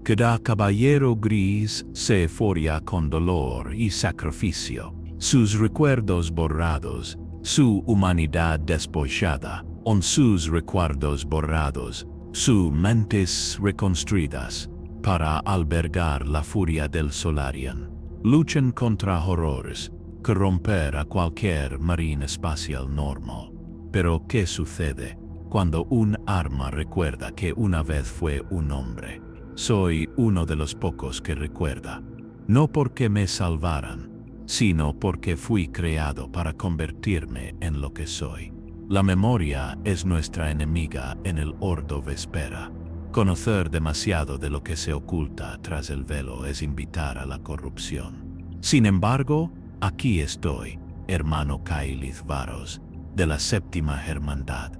Cada caballero gris se euforia con dolor y sacrificio, sus recuerdos borrados, su humanidad despojada, con sus recuerdos borrados, sus mentes reconstruidas, para albergar la furia del Solarian. Luchan contra horrores que romper a cualquier marine espacial normal. Pero ¿qué sucede cuando un arma recuerda que una vez fue un hombre? Soy uno de los pocos que recuerda, no porque me salvaran, sino porque fui creado para convertirme en lo que soy. La memoria es nuestra enemiga en el ordo vespera. Conocer demasiado de lo que se oculta tras el velo es invitar a la corrupción. Sin embargo, aquí estoy, hermano Kailith Varos, de la séptima hermandad,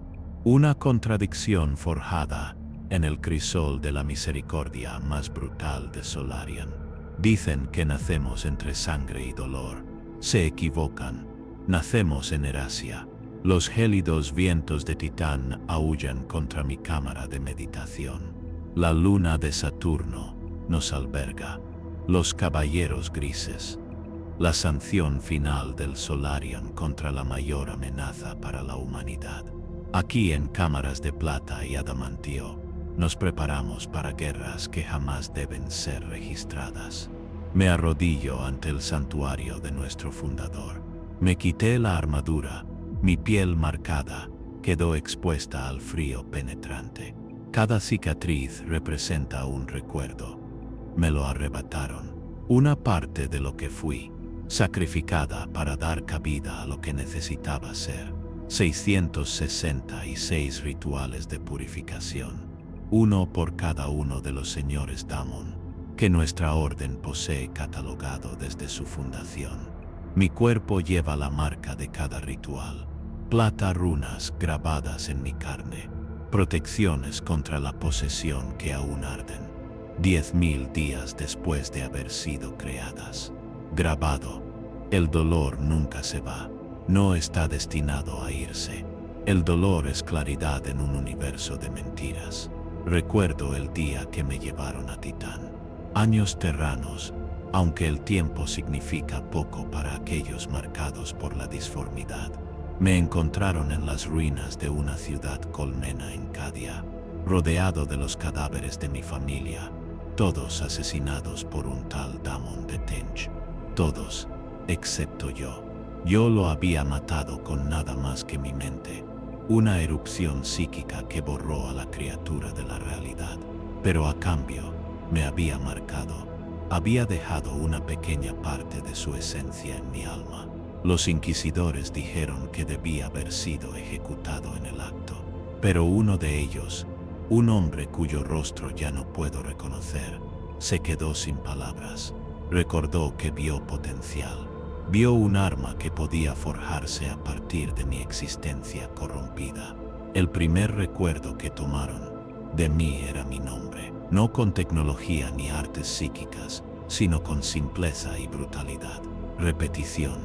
una contradicción forjada en el crisol de la misericordia más brutal de Solarian. Dicen que nacemos entre sangre y dolor. Se equivocan. Nacemos en Erasia. Los gélidos vientos de Titán aúllan contra mi cámara de meditación. La luna de Saturno nos alberga. Los caballeros grises. La sanción final del Solarian contra la mayor amenaza para la humanidad. Aquí en cámaras de plata y adamantio, nos preparamos para guerras que jamás deben ser registradas. Me arrodillo ante el santuario de nuestro fundador. Me quité la armadura, mi piel marcada quedó expuesta al frío penetrante. Cada cicatriz representa un recuerdo. Me lo arrebataron. Una parte de lo que fui, sacrificada para dar cabida a lo que necesitaba ser. 666 rituales de purificación. Uno por cada uno de los señores Damon, que nuestra orden posee catalogado desde su fundación. Mi cuerpo lleva la marca de cada ritual, plata runas grabadas en mi carne, protecciones contra la posesión que aún arden, 10.000 días después de haber sido creadas. Grabado, el dolor nunca se va, no está destinado a irse. El dolor es claridad en un universo de mentiras. Recuerdo el día que me llevaron a Titán. Años terranos, aunque el tiempo significa poco para aquellos marcados por la disformidad. Me encontraron en las ruinas de una ciudad colmena en Cadia, rodeado de los cadáveres de mi familia, todos asesinados por un tal Damon de Tench. Todos, excepto yo. Yo lo había matado con nada más que mi mente. Una erupción psíquica que borró a la criatura de la realidad. Pero a cambio, me había marcado. Había dejado una pequeña parte de su esencia en mi alma. Los inquisidores dijeron que debía haber sido ejecutado en el acto. Pero uno de ellos, un hombre cuyo rostro ya no puedo reconocer, se quedó sin palabras. Recordó que vio potencial. Vio un arma que podía forjarse a partir de mi existencia corrompida. El primer recuerdo que tomaron de mí era mi nombre, no con tecnología ni artes psíquicas, sino con simpleza y brutalidad. Repetición.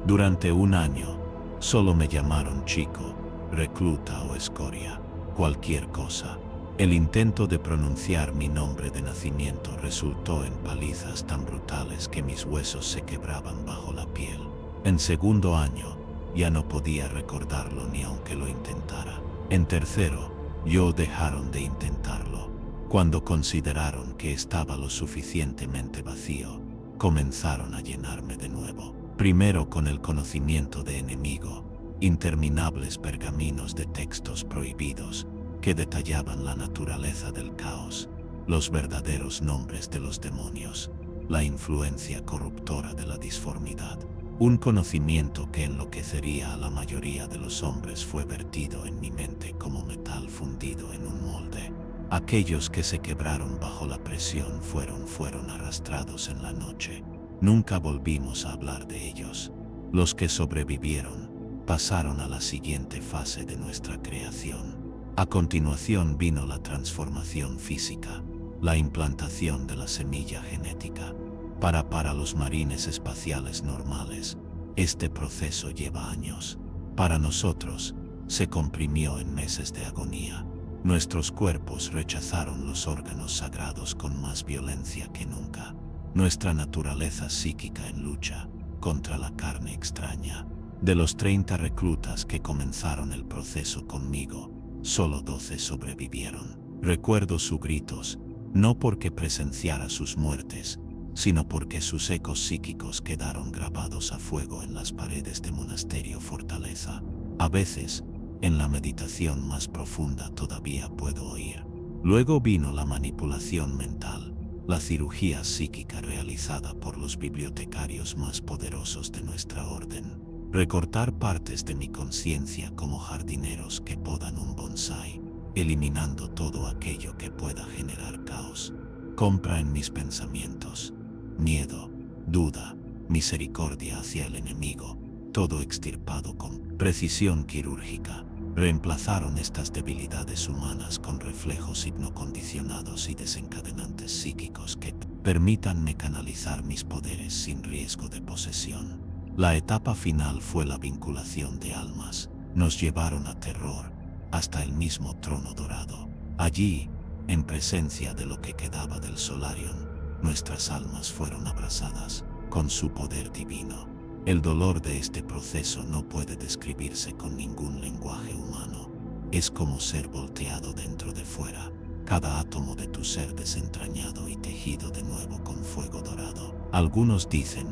Durante un año, solo me llamaron chico, recluta o escoria, cualquier cosa. El intento de pronunciar mi nombre de nacimiento resultó en palizas tan brutales que mis huesos se quebraban bajo la piel. En segundo año, ya no podía recordarlo ni aunque lo intentara. En tercero, dejaron de intentarlo. Cuando consideraron que estaba lo suficientemente vacío, comenzaron a llenarme de nuevo. Primero con el conocimiento de enemigo, interminables pergaminos de textos prohibidos, que detallaban la naturaleza del caos, los verdaderos nombres de los demonios, la influencia corruptora de la disformidad. Un conocimiento que enloquecería a la mayoría de los hombres fue vertido en mi mente como metal fundido en un molde. Aquellos que se quebraron bajo la presión fueron arrastrados en la noche. Nunca volvimos a hablar de ellos. Los que sobrevivieron pasaron a la siguiente fase de nuestra creación. A continuación vino la transformación física, la implantación de la semilla genética. Para los marines espaciales normales, este proceso lleva años. Para nosotros, se comprimió en meses de agonía. Nuestros cuerpos rechazaron los órganos sagrados con más violencia que nunca. Nuestra naturaleza psíquica en lucha contra la carne extraña. De los 30 reclutas que comenzaron el proceso conmigo, solo 12 sobrevivieron. Recuerdo sus gritos, no porque presenciara sus muertes, sino porque sus ecos psíquicos quedaron grabados a fuego en las paredes de Monasterio Fortaleza. A veces, en la meditación más profunda todavía puedo oír. Luego vino la manipulación mental, la cirugía psíquica realizada por los bibliotecarios más poderosos de nuestra orden. Recortar partes de mi conciencia como jardineros que podan un bonsái, eliminando todo aquello que pueda generar caos. Compra en mis pensamientos, miedo, duda, misericordia hacia el enemigo, todo extirpado con precisión quirúrgica. Reemplazaron estas debilidades humanas con reflejos hipnocondicionados y desencadenantes psíquicos que permítanme canalizar mis poderes sin riesgo de posesión. La etapa final fue la vinculación de almas. Nos llevaron a Terror, hasta el mismo trono dorado. Allí, en presencia de lo que quedaba del Solarium, nuestras almas fueron abrazadas con su poder divino. El dolor de este proceso no puede describirse con ningún lenguaje humano. Es como ser volteado dentro de fuera, cada átomo de tu ser desentrañado y tejido de nuevo con fuego dorado. Algunos dicen,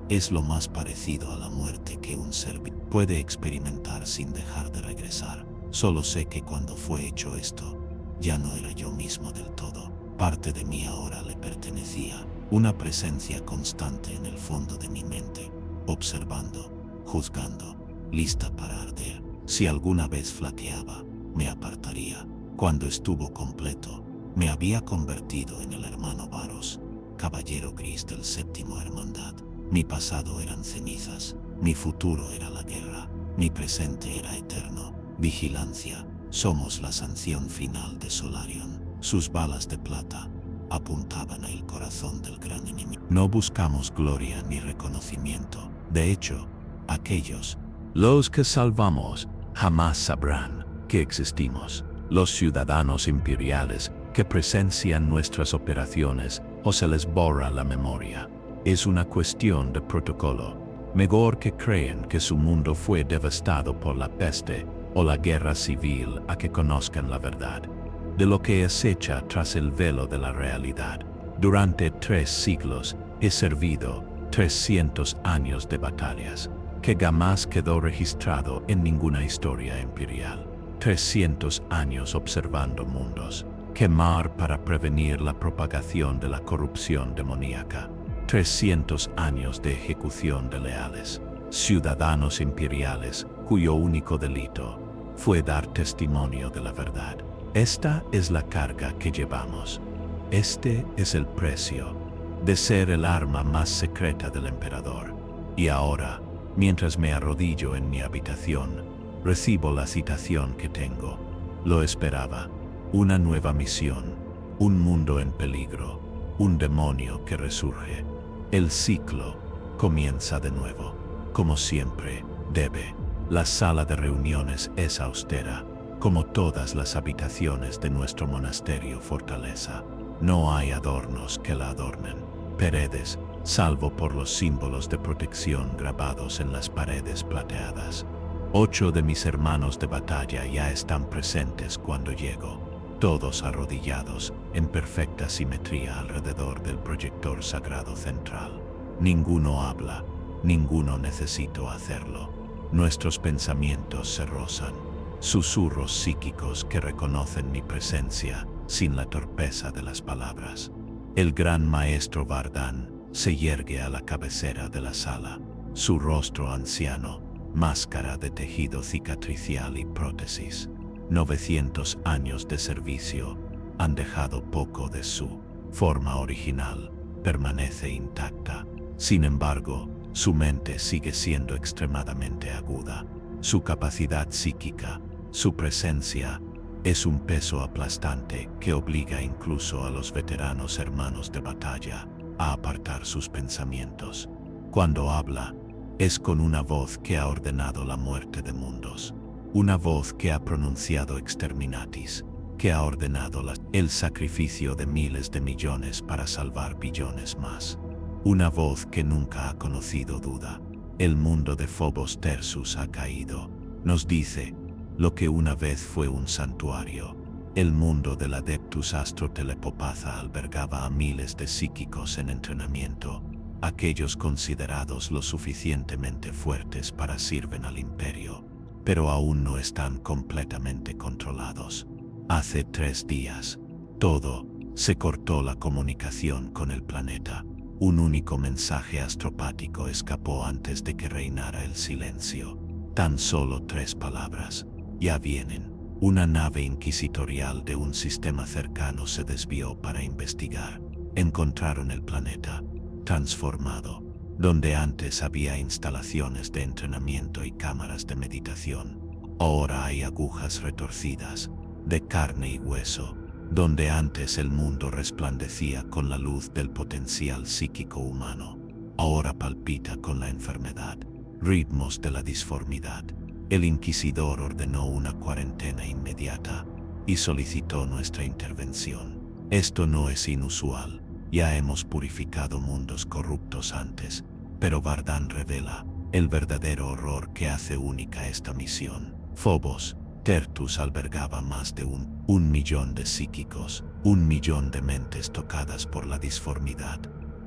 es lo más parecido a la muerte que un ser puede experimentar sin dejar de regresar. Solo sé que cuando fue hecho esto, ya no era yo mismo del todo. Parte de mí ahora le pertenecía, una presencia constante en el fondo de mi mente, observando, juzgando, lista para arder. Si alguna vez flaqueaba, me apartaría. Cuando estuvo completo, me había convertido en el hermano Varos, caballero gris del séptimo hermandad. Mi pasado eran cenizas, mi futuro era la guerra, mi presente era eterno. Vigilancia, somos la sanción final de Solarium. Sus balas de plata apuntaban al corazón del gran enemigo. No buscamos gloria ni reconocimiento. De hecho, aquellos, los que salvamos, jamás sabrán que existimos. Los ciudadanos imperiales que presencian nuestras operaciones o se les borra la memoria. Es una cuestión de protocolo. Mejor que creen que su mundo fue devastado por la peste o la guerra civil a que conozcan la verdad de lo que acecha tras el velo de la realidad. Durante 3 siglos he servido 300 años de batallas, que jamás quedó registrado en ninguna historia imperial. 300 años observando mundos, quemar para prevenir la propagación de la corrupción demoníaca. 300 años de ejecución de leales, ciudadanos imperiales cuyo único delito fue dar testimonio de la verdad. Esta es la carga que llevamos. Este es el precio de ser el arma más secreta del emperador. Y ahora, mientras me arrodillo en mi habitación, recibo la citación que tengo. Lo esperaba. Una nueva misión, un mundo en peligro, un demonio que resurge. El ciclo comienza de nuevo, como siempre debe. La sala de reuniones es austera, como todas las habitaciones de nuestro monasterio fortaleza. No hay adornos que la adornen. Paredes, salvo por los símbolos de protección grabados en las paredes plateadas. 8 de mis hermanos de batalla ya están presentes cuando llego, todos arrodillados en perfecta simetría alrededor del proyector sagrado central. Ninguno habla, ninguno necesita hacerlo. Nuestros pensamientos se rozan, susurros psíquicos que reconocen mi presencia sin la torpeza de las palabras. El gran maestro Vardán se yergue a la cabecera de la sala, su rostro anciano, máscara de tejido cicatricial y prótesis. 900 años de servicio han dejado poco de su forma original, permanece intacta. Sin embargo, su mente sigue siendo extremadamente aguda. Su capacidad psíquica, su presencia, es un peso aplastante que obliga incluso a los veteranos hermanos de batalla a apartar sus pensamientos. Cuando habla, es con una voz que ha ordenado la muerte de mundos. Una voz que ha pronunciado exterminatis, que ha ordenado el sacrificio de miles de millones para salvar billones más. Una voz que nunca ha conocido duda. El mundo de Phobos Tersus ha caído. Nos dice lo que una vez fue un santuario. El mundo del Adeptus Astro Telepopatha albergaba a miles de psíquicos en entrenamiento, aquellos considerados lo suficientemente fuertes para sirven al imperio, pero aún no están completamente controlados. Hace 3 días, se cortó la comunicación con el planeta. Un único mensaje astropático escapó antes de que reinara el silencio. Tan solo 3 palabras. Ya vienen. Una nave inquisitorial de un sistema cercano se desvió para investigar. Encontraron el planeta transformado, donde antes había instalaciones de entrenamiento y cámaras de meditación. Ahora hay agujas retorcidas, de carne y hueso, donde antes el mundo resplandecía con la luz del potencial psíquico humano. Ahora palpita con la enfermedad, ritmos de la disformidad. El inquisidor ordenó una cuarentena inmediata y solicitó nuestra intervención. Esto no es inusual. Ya hemos purificado mundos corruptos antes, pero Vardan revela el verdadero horror que hace única esta misión. Phobos Tertus albergaba más de un millón de psíquicos, 1 millón de mentes tocadas por la disformidad,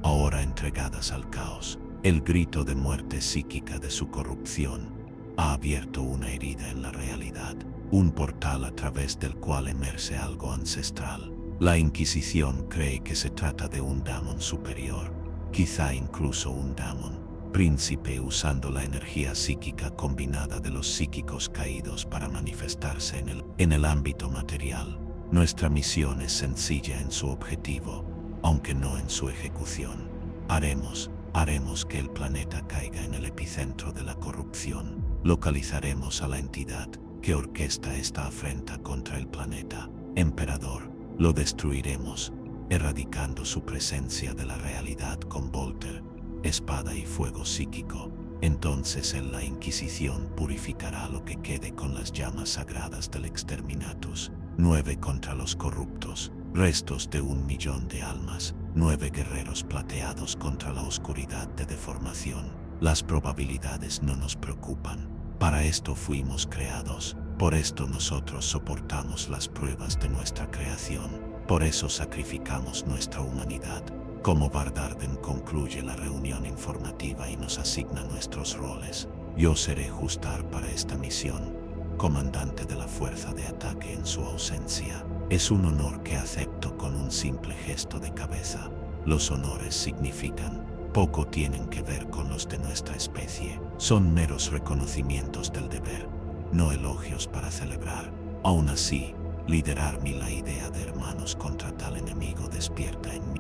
ahora entregadas al caos. El grito de muerte psíquica de su corrupción ha abierto una herida en la realidad, un portal a través del cual emerge algo ancestral. La Inquisición cree que se trata de un Daemon superior, quizá incluso un Daemon príncipe usando la energía psíquica combinada de los psíquicos caídos para manifestarse en el ámbito material. Nuestra misión es sencilla en su objetivo, aunque no en su ejecución. Haremos que el planeta caiga en el epicentro de la corrupción. Localizaremos a la entidad que orquesta esta afrenta contra el planeta. Emperador, lo destruiremos, erradicando su presencia de la realidad con Volter, espada y fuego psíquico. Entonces en la Inquisición purificará lo que quede con las llamas sagradas del Exterminatus. 9 contra los corruptos, restos de 1 millón de almas, 9 guerreros plateados contra la oscuridad de deformación. Las probabilidades no nos preocupan. Para esto fuimos creados. Por esto nosotros soportamos las pruebas de nuestra creación. Por eso sacrificamos nuestra humanidad. Como Vardarden concluye la reunión informativa y nos asigna nuestros roles. Yo seré Justar para esta misión, comandante de la fuerza de ataque en su ausencia. Es un honor que acepto con un simple gesto de cabeza. Los honores significan poco, tienen que ver con los de nuestra especie. Son meros reconocimientos del deber, no elogios para celebrar. Aún así, liderarme la idea de hermanos contra tal enemigo despierta en mí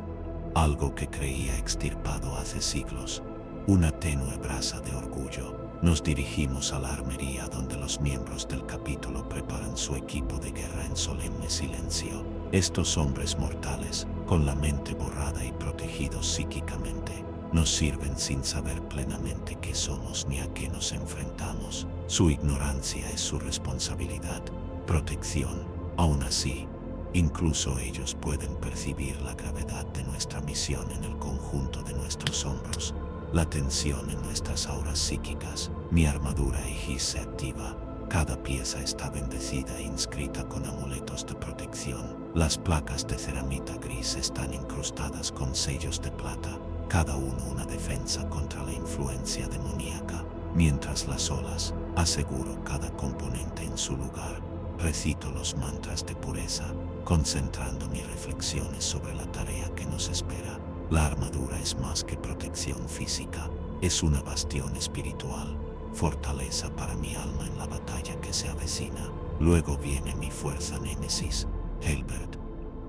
algo que creía extirpado hace siglos, una tenue brasa de orgullo. Nos dirigimos a la armería donde los miembros del capítulo preparan su equipo de guerra en solemne silencio. Estos hombres mortales, con la mente borrada y protegidos psíquicamente, nos sirven sin saber plenamente qué somos ni a qué nos enfrentamos. Su ignorancia es su responsabilidad, protección. Aún así, incluso ellos pueden percibir la gravedad de nuestra misión en el conjunto de nuestros hombros, la tensión en nuestras auras psíquicas. Mi armadura Aegis se activa. Cada pieza está bendecida e inscrita con amuletos de protección. Las placas de ceramita gris están incrustadas con sellos de plata, cada uno una defensa contra la influencia demoníaca. Mientras las olas, aseguro cada componente en su lugar. Recito los mantras de pureza, concentrando mis reflexiones sobre la tarea que nos espera. La armadura es más que protección física, es una bastión espiritual, fortaleza para mi alma en la batalla que se avecina. Luego viene mi fuerza némesis, Helbert,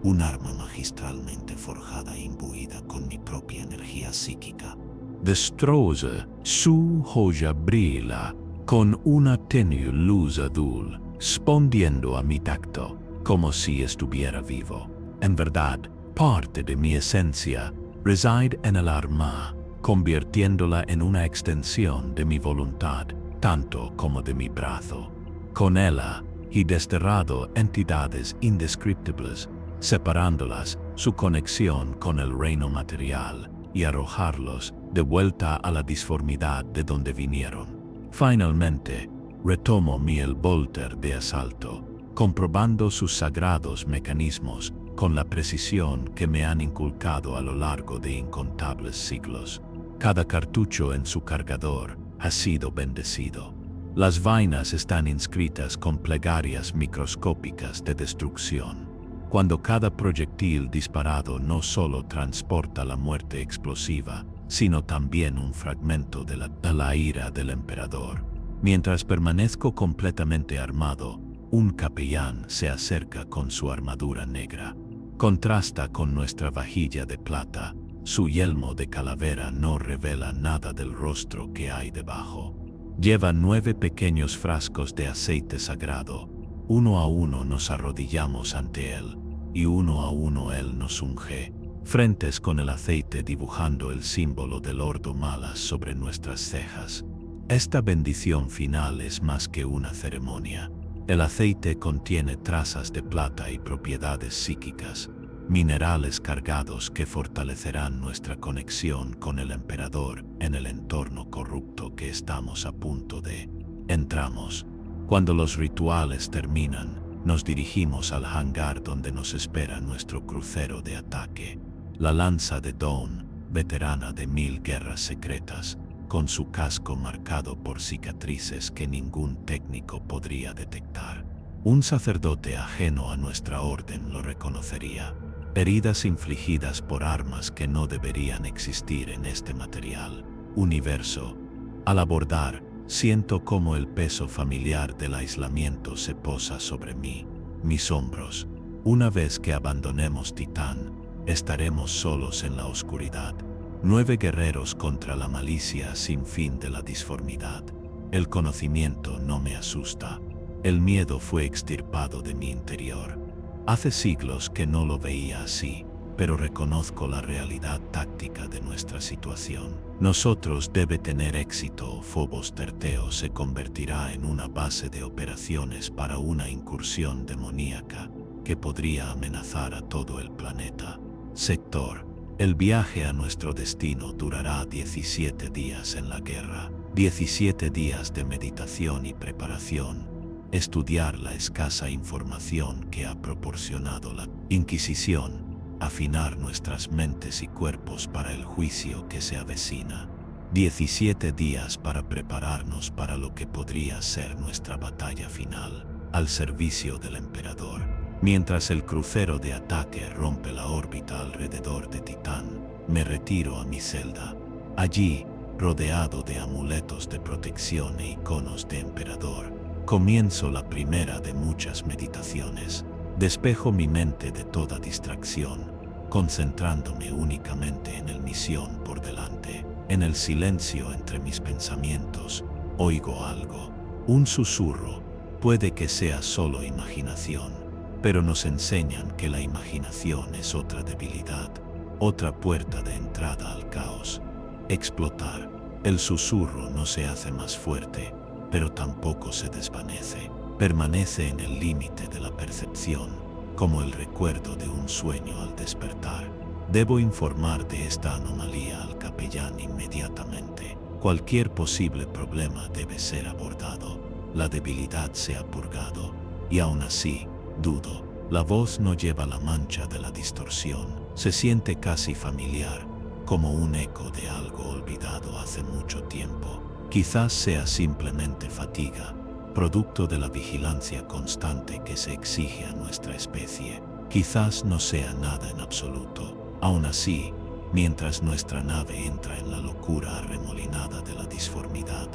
un arma magistralmente forjada e imbuida con mi propia energía psíquica. Destrosa, su joya brilla con una tenue luz azul, respondiendo a mi tacto, como si estuviera vivo. En verdad, parte de mi esencia reside en el arma, convirtiéndola en una extensión de mi voluntad, tanto como de mi brazo. Con ella, y desterrado entidades indescriptibles, separándolas su conexión con el reino material y arrojarlos de vuelta a la disformidad de donde vinieron. Finalmente, retomo mi el Volter de asalto, comprobando sus sagrados mecanismos con la precisión que me han inculcado a lo largo de incontables siglos. Cada cartucho en su cargador ha sido bendecido. Las vainas están inscritas con plegarias microscópicas de destrucción. Cuando cada proyectil disparado no solo transporta la muerte explosiva, sino también un fragmento de la ira del emperador. Mientras permanezco completamente armado, un capellán se acerca con su armadura negra. Contrasta con nuestra vajilla de plata. Su yelmo de calavera no revela nada del rostro que hay debajo. Lleva 9 pequeños frascos de aceite sagrado. Uno a uno nos arrodillamos ante él, y uno a uno él nos unge, frentes con el aceite dibujando el símbolo del Ordo Malas sobre nuestras cejas. Esta bendición final es más que una ceremonia. El aceite contiene trazas de plata y propiedades psíquicas, minerales cargados que fortalecerán nuestra conexión con el emperador en el entorno corrupto que estamos a punto de. Entramos. Cuando los rituales terminan, nos dirigimos al hangar donde nos espera nuestro crucero de ataque. La lanza de Dawn, veterana de 1000 guerras secretas, con su casco marcado por cicatrices que ningún técnico podría detectar. Un sacerdote ajeno a nuestra orden lo reconocería. Heridas infligidas por armas que no deberían existir en este material. Universo. Al abordar, siento cómo el peso familiar del aislamiento se posa sobre mí, mis hombros. Una vez que abandonemos Titán, estaremos solos en la oscuridad. 9 guerreros contra la malicia sin fin de la disformidad. El conocimiento no me asusta. El miedo fue extirpado de mi interior. Hace siglos que no lo veía así, pero reconozco la realidad táctica de nuestra situación. Nosotros debe tener éxito o Phobos Terteo se convertirá en una base de operaciones para una incursión demoníaca que podría amenazar a todo el planeta. Sector. El viaje a nuestro destino durará 17 días en la guerra, 17 días de meditación y preparación, estudiar la escasa información que ha proporcionado la Inquisición, afinar nuestras mentes y cuerpos para el juicio que se avecina, 17 días para prepararnos para lo que podría ser nuestra batalla final, al servicio del emperador. Mientras el crucero de ataque rompe la órbita alrededor de Titán, me retiro a mi celda. Allí, rodeado de amuletos de protección e iconos de emperador, comienzo la primera de muchas meditaciones. Despejo mi mente de toda distracción, concentrándome únicamente en el misión por delante. En el silencio entre mis pensamientos, oigo algo, un susurro. Puede que sea solo imaginación, pero nos enseñan que la imaginación es otra debilidad, otra puerta de entrada al caos. Explotar. El susurro no se hace más fuerte, pero tampoco se desvanece. Permanece en el límite de la percepción, como el recuerdo de un sueño al despertar. Debo informar de esta anomalía al capellán inmediatamente. Cualquier posible problema debe ser abordado. La debilidad se ha purgado, y aún así, dudo. La voz no lleva la mancha de la distorsión. Se siente casi familiar, como un eco de algo olvidado hace mucho tiempo. Quizás sea simplemente fatiga, producto de la vigilancia constante que se exige a nuestra especie. Quizás no sea nada en absoluto. Aún así, mientras nuestra nave entra en la locura arremolinada de la disformidad,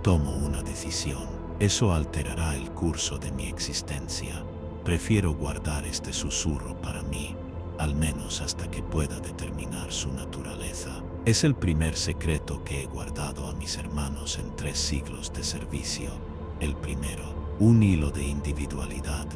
tomo una decisión. Eso alterará el curso de mi existencia. Prefiero guardar este susurro para mí, al menos hasta que pueda determinar su naturaleza. Es el primer secreto que he guardado a mis hermanos en 3 siglos de servicio. El primero, un hilo de individualidad,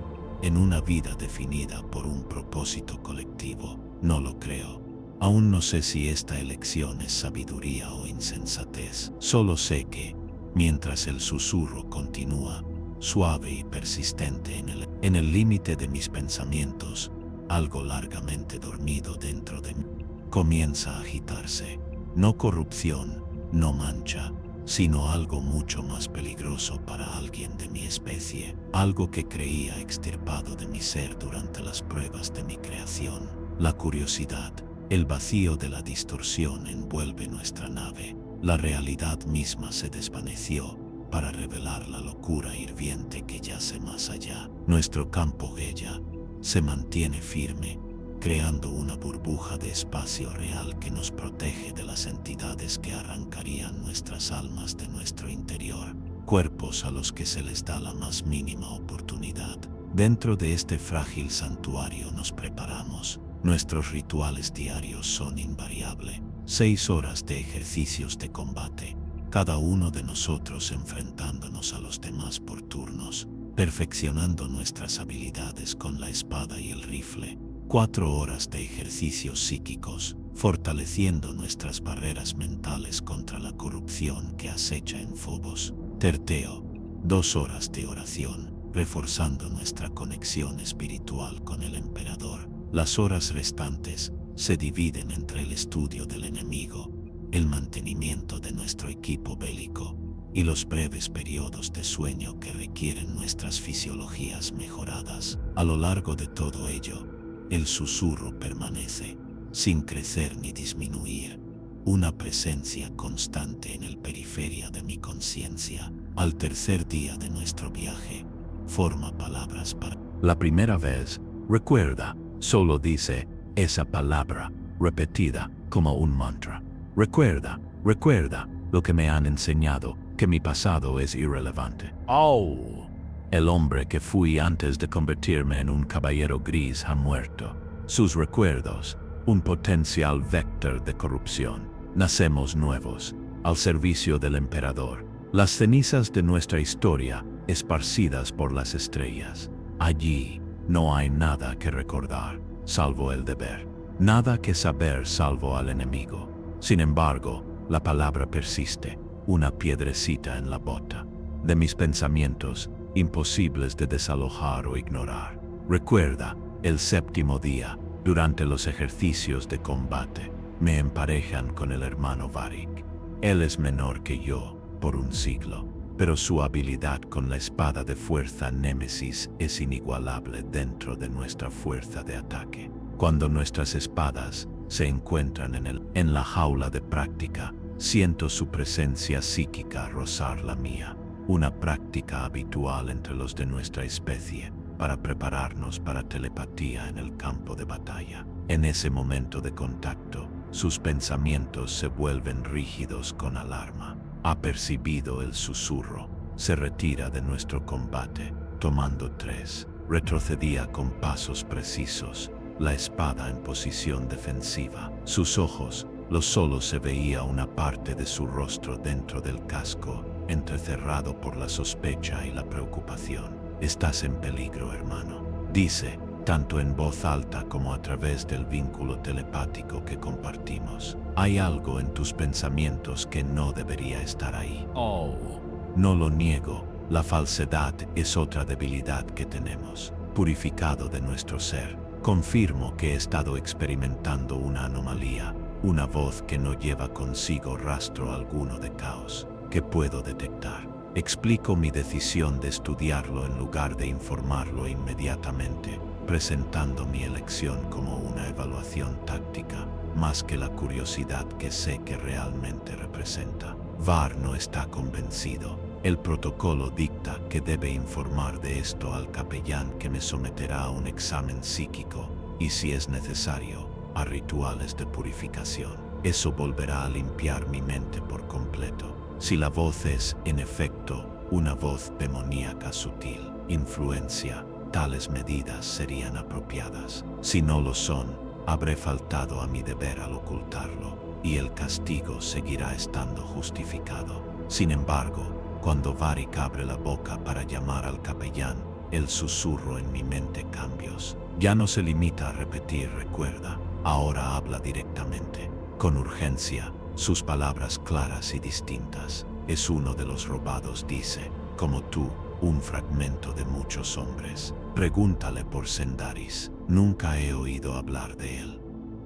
en una vida definida por un propósito colectivo. No lo creo. Aún no sé si esta elección es sabiduría o insensatez. Solo sé que, mientras el susurro continúa, suave y persistente en el límite de mis pensamientos, algo largamente dormido dentro de mí comienza a agitarse. No corrupción, no mancha, sino algo mucho más peligroso para alguien de mi especie, algo que creía extirpado de mi ser durante las pruebas de mi creación. La curiosidad, el vacío de la distorsión envuelve nuestra nave. La realidad misma se desvaneció para revelar la locura hirviente que yace más allá. Nuestro campo Geia se mantiene firme, creando una burbuja de espacio real que nos protege de las entidades que arrancarían nuestras almas de nuestro interior, cuerpos a los que se les da la más mínima oportunidad. Dentro de este frágil santuario nos preparamos. Nuestros rituales diarios son invariables. 6 horas de ejercicios de combate, cada uno de nosotros enfrentándonos a los demás por turnos, perfeccionando nuestras habilidades con la espada y el rifle. 4 horas de ejercicios psíquicos, fortaleciendo nuestras barreras mentales contra la corrupción que acecha en Phobos. Terteo, 2 horas de oración, reforzando nuestra conexión espiritual con el emperador. Las horas restantes se dividen entre el estudio del enemigo, el mantenimiento de nuestro equipo bélico y los breves periodos de sueño que requieren nuestras fisiologías mejoradas. A lo largo de todo ello, el susurro permanece, sin crecer ni disminuir, una presencia constante en el periferia de mi conciencia. Al tercer día de nuestro viaje, forma palabras para... La primera vez, recuerda, solo dice esa palabra, repetida como un mantra. Recuerda, recuerda lo que me han enseñado, que mi pasado es irrelevante. ¡Oh! El hombre que fui antes de convertirme en un caballero gris ha muerto. Sus recuerdos, un potencial vector de corrupción. Nacemos nuevos, al servicio del emperador. Las cenizas de nuestra historia, esparcidas por las estrellas. Allí no hay nada que recordar, salvo el deber. Nada que saber salvo al enemigo. Sin embargo, la palabra persiste, una piedrecita en la bota. De mis pensamientos, imposibles de desalojar o ignorar. Recuerda, el séptimo día, durante los ejercicios de combate, me emparejan con el hermano Varric. Él es menor que yo, por un siglo, pero su habilidad con la espada de fuerza Némesis es inigualable dentro de nuestra fuerza de ataque. Cuando nuestras espadas se encuentran en la jaula de práctica, siento su presencia psíquica rozar la mía, una práctica habitual entre los de nuestra especie para prepararnos para telepatía en el campo de batalla. En ese momento de contacto, sus pensamientos se vuelven rígidos con alarma. Ha percibido el susurro, se retira de nuestro combate, tomando 3. Retrocedía con pasos precisos, la espada en posición defensiva. Sus ojos, solo se veía una parte de su rostro dentro del casco, entrecerrado por la sospecha y la preocupación. Estás en peligro, hermano, dice, tanto en voz alta como a través del vínculo telepático que compartimos. Hay algo en tus pensamientos que no debería estar ahí. Oh. No lo niego, la falsedad es otra debilidad que tenemos. Purificado de nuestro ser, confirmo que he estado experimentando una anomalía, una voz que no lleva consigo rastro alguno de caos, que puedo detectar. Explico mi decisión de estudiarlo en lugar de informarlo inmediatamente, presentando mi elección como una evaluación táctica, más que la curiosidad que sé que realmente representa. Var no está convencido. El protocolo dicta que debe informar de esto al capellán, que me someterá a un examen psíquico y, si es necesario, a rituales de purificación. Eso volverá a limpiar mi mente por completo. Si la voz es, en efecto, una voz demoníaca sutil, influencia, tales medidas serían apropiadas. Si no lo son, habré faltado a mi deber al ocultarlo, y el castigo seguirá estando justificado. Sin embargo, cuando Varric abre la boca para llamar al capellán, el susurro en mi mente cambios. Ya no se limita a repetir recuerda, ahora habla directamente, con urgencia, sus palabras claras y distintas. Es uno de los robados, dice, como tú, un fragmento de muchos hombres. Pregúntale por Sendaris. Nunca he oído hablar de él.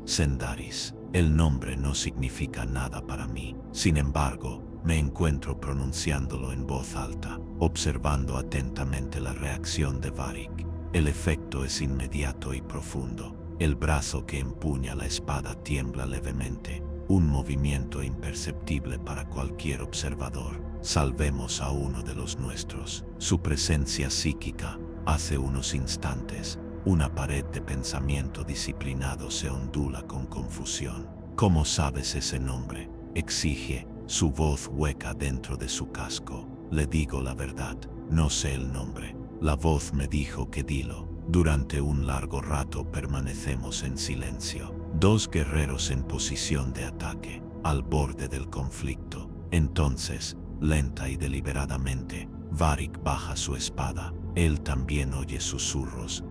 Sendaris, el nombre no significa nada para mí. Sin embargo, me encuentro pronunciándolo en voz alta, observando atentamente la reacción de Varric. El efecto es inmediato y profundo. El brazo que empuña la espada tiembla levemente, un movimiento imperceptible para cualquier observador. Salvemos a uno de los nuestros. Su presencia psíquica, hace unos instantes, una pared de pensamiento disciplinado se ondula con confusión. ¿Cómo sabes ese nombre?, exige, su voz hueca dentro de su casco. Le digo la verdad, no sé el nombre. La voz me dijo que dilo. Durante un largo rato permanecemos en silencio. Dos guerreros en posición de ataque, al borde del conflicto. Entonces, lenta y deliberadamente, Varric baja su espada. Él también oye susurros.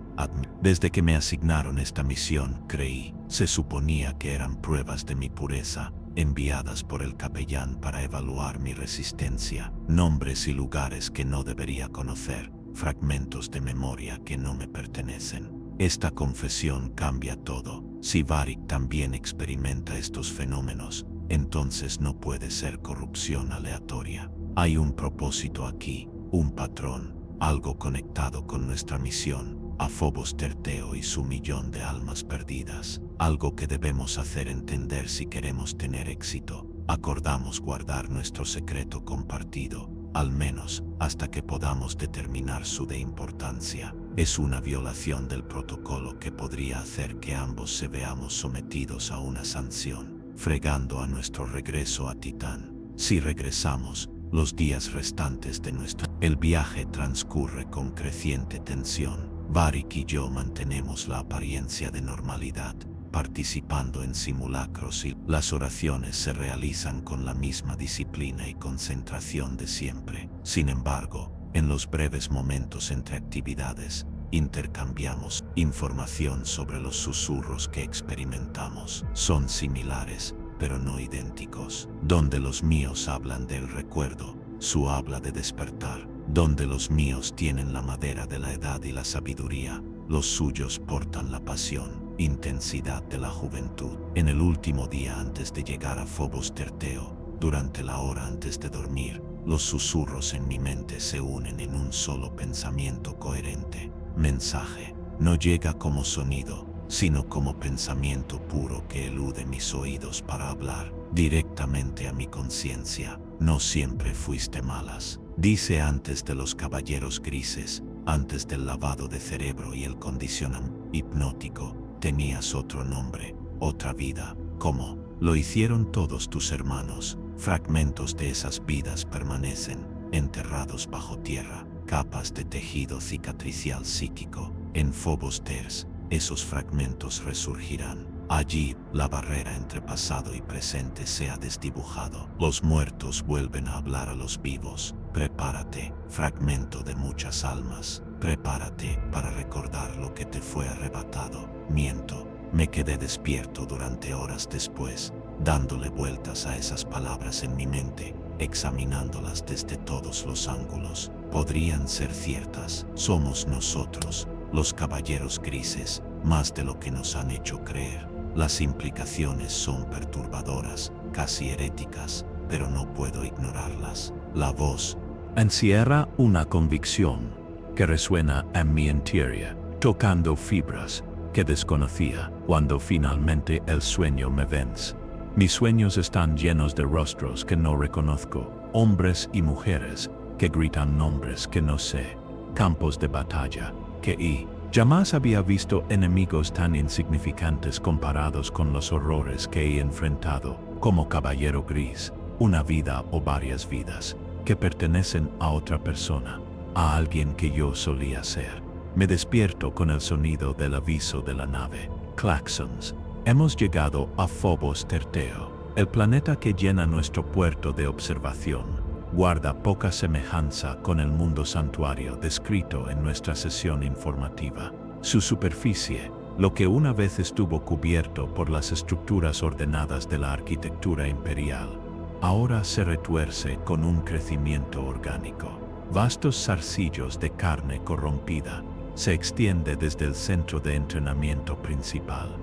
Desde que me asignaron esta misión, creí, se suponía que eran pruebas de mi pureza, enviadas por el capellán para evaluar mi resistencia, nombres y lugares que no debería conocer, fragmentos de memoria que no me pertenecen. Esta confesión cambia todo. Si Varric también experimenta estos fenómenos, entonces no puede ser corrupción aleatoria. Hay un propósito aquí, un patrón, algo conectado con nuestra misión, a Phobos Terteo y su millón de almas perdidas, algo que debemos hacer entender si queremos tener éxito. Acordamos guardar nuestro secreto compartido, al menos hasta que podamos determinar su de importancia. Es una violación del protocolo que podría hacer que ambos se veamos sometidos a una sanción, fregando a nuestro regreso a Titán. Si regresamos, los días restantes de el viaje transcurre con creciente tensión. Varric y yo mantenemos la apariencia de normalidad, participando en simulacros, y las oraciones se realizan con la misma disciplina y concentración de siempre. Sin embargo, en los breves momentos entre actividades, intercambiamos información sobre los susurros que experimentamos. Son similares, pero no idénticos. Donde los míos hablan del recuerdo, su habla de despertar. Donde los míos tienen la madera de la edad y la sabiduría, los suyos portan la pasión, intensidad de la juventud. En el último día antes de llegar a Phobos Terteo, durante la hora antes de dormir, los susurros en mi mente se unen en un solo pensamiento coherente. Mensaje. No llega como sonido, sino como pensamiento puro que elude mis oídos para hablar directamente a mi conciencia. No siempre fuiste malas. Dice antes de los caballeros grises, antes del lavado de cerebro y el condicionamiento hipnótico, tenías otro nombre, otra vida. ¿Cómo? Lo hicieron todos tus hermanos. Fragmentos de esas vidas permanecen, enterrados bajo tierra, capas de tejido cicatricial psíquico. En Phobos Ters, esos fragmentos resurgirán. Allí, la barrera entre pasado y presente se ha desdibujado. Los muertos vuelven a hablar a los vivos. Prepárate, fragmento de muchas almas. Prepárate para recordar lo que te fue arrebatado. Miento, me quedé despierto durante horas después, dándole vueltas a esas palabras en mi mente, examinándolas desde todos los ángulos. Podrían ser ciertas. Somos nosotros, los caballeros grises, más de lo que nos han hecho creer. Las implicaciones son perturbadoras, casi heréticas, pero no puedo ignorarlas. La voz encierra una convicción que resuena en mi interior, tocando fibras que desconocía. Cuando finalmente el sueño me vence, mis sueños están llenos de rostros que no reconozco, hombres y mujeres que gritan nombres que no sé, campos de batalla que jamás había visto enemigos tan insignificantes comparados con los horrores que he enfrentado como caballero gris, una vida o varias vidas que pertenecen a otra persona, a alguien que yo solía ser. Me despierto con el sonido del aviso de la nave. Claxons. Hemos llegado a Phobos Terteo. El planeta que llena nuestro puerto de observación guarda poca semejanza con el mundo santuario descrito en nuestra sesión informativa. Su superficie, lo que una vez estuvo cubierto por las estructuras ordenadas de la arquitectura imperial, ahora se retuerce con un crecimiento orgánico. Vastos zarcillos de carne corrompida se extiende desde el centro de entrenamiento principal,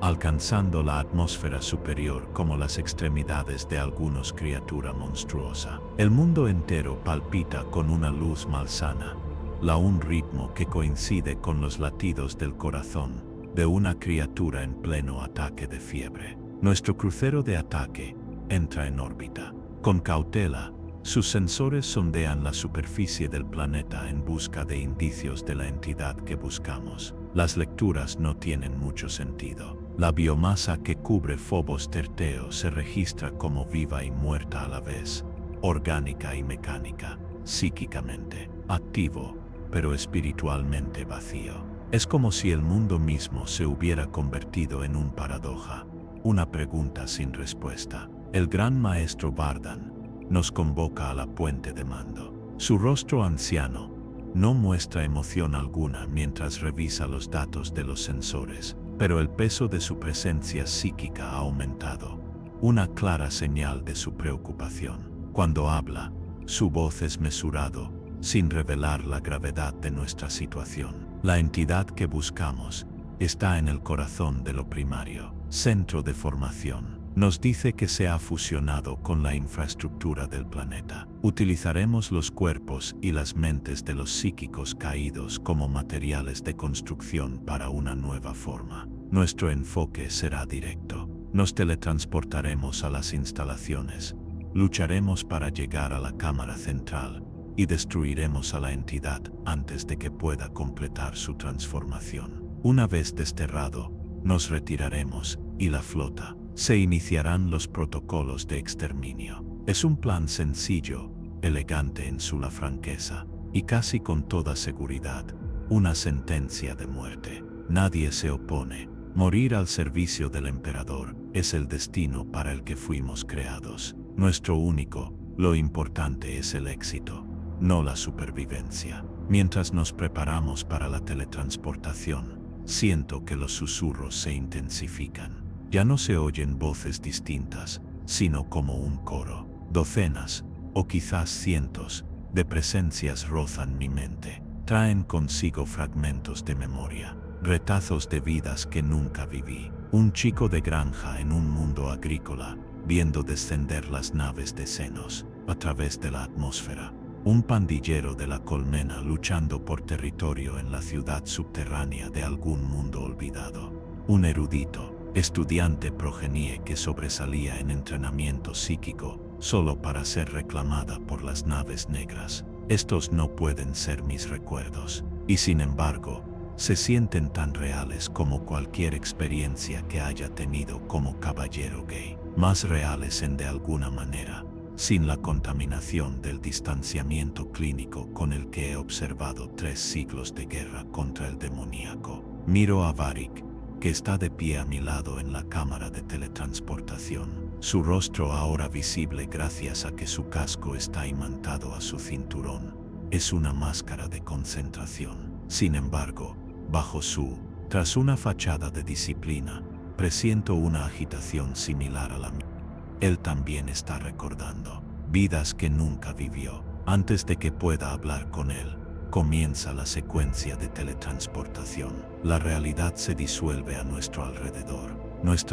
alcanzando la atmósfera superior como las extremidades de algunos criatura monstruosa. El mundo entero palpita con una luz malsana, un ritmo que coincide con los latidos del corazón de una criatura en pleno ataque de fiebre. Nuestro crucero de ataque entra en órbita. Con cautela, sus sensores sondean la superficie del planeta en busca de indicios de la entidad que buscamos. Las lecturas no tienen mucho sentido. La biomasa que cubre Phobos Terteo se registra como viva y muerta a la vez, orgánica y mecánica, psíquicamente activo, pero espiritualmente vacío. Es como si el mundo mismo se hubiera convertido en un paradoja, una pregunta sin respuesta. El gran maestro Bardan nos convoca a la puente de mando. Su rostro anciano no muestra emoción alguna mientras revisa los datos de los sensores, pero el peso de su presencia psíquica ha aumentado, una clara señal de su preocupación. Cuando habla, su voz es mesurado, sin revelar la gravedad de nuestra situación. La entidad que buscamos está en el corazón de lo primario, centro de formación. Nos dice que se ha fusionado con la infraestructura del planeta. Utilizaremos los cuerpos y las mentes de los psíquicos caídos como materiales de construcción para una nueva forma. Nuestro enfoque será directo. Nos teletransportaremos a las instalaciones, lucharemos para llegar a la cámara central y destruiremos a la entidad antes de que pueda completar su transformación. Una vez desterrado, nos retiraremos y la flota. Se iniciarán los protocolos de exterminio. Es un plan sencillo, elegante en su franqueza, y casi con toda seguridad, una sentencia de muerte. Nadie se opone. Morir al servicio del emperador es el destino para el que fuimos creados. Nuestro único, lo importante es el éxito, no la supervivencia. Mientras nos preparamos para la teletransportación, siento que los susurros se intensifican. Ya no se oyen voces distintas, sino como un coro. Docenas, o quizás cientos, de presencias rozan mi mente. Traen consigo fragmentos de memoria, retazos de vidas que nunca viví. Un chico de granja en un mundo agrícola, viendo descender las naves de senos a través de la atmósfera. Un pandillero de la colmena luchando por territorio en la ciudad subterránea de algún mundo olvidado. Un erudito, estudiante progenie que sobresalía en entrenamiento psíquico solo para ser reclamada por las naves negras. Estos no pueden ser mis recuerdos, y sin embargo, se sienten tan reales como cualquier experiencia que haya tenido como caballero gay. Más reales de alguna manera, sin la contaminación del distanciamiento clínico con el que he observado 3 siglos de guerra contra el demoníaco. Miro a Varric, que está de pie a mi lado en la cámara de teletransportación. Su rostro ahora visible gracias a que su casco está imantado a su cinturón. Es una máscara de concentración. Sin embargo, tras una fachada de disciplina, presiento una agitación similar a la mía. Él también está recordando vidas que nunca vivió. Antes de que pueda hablar con él, comienza la secuencia de teletransportación. La realidad se disuelve a nuestro alrededor.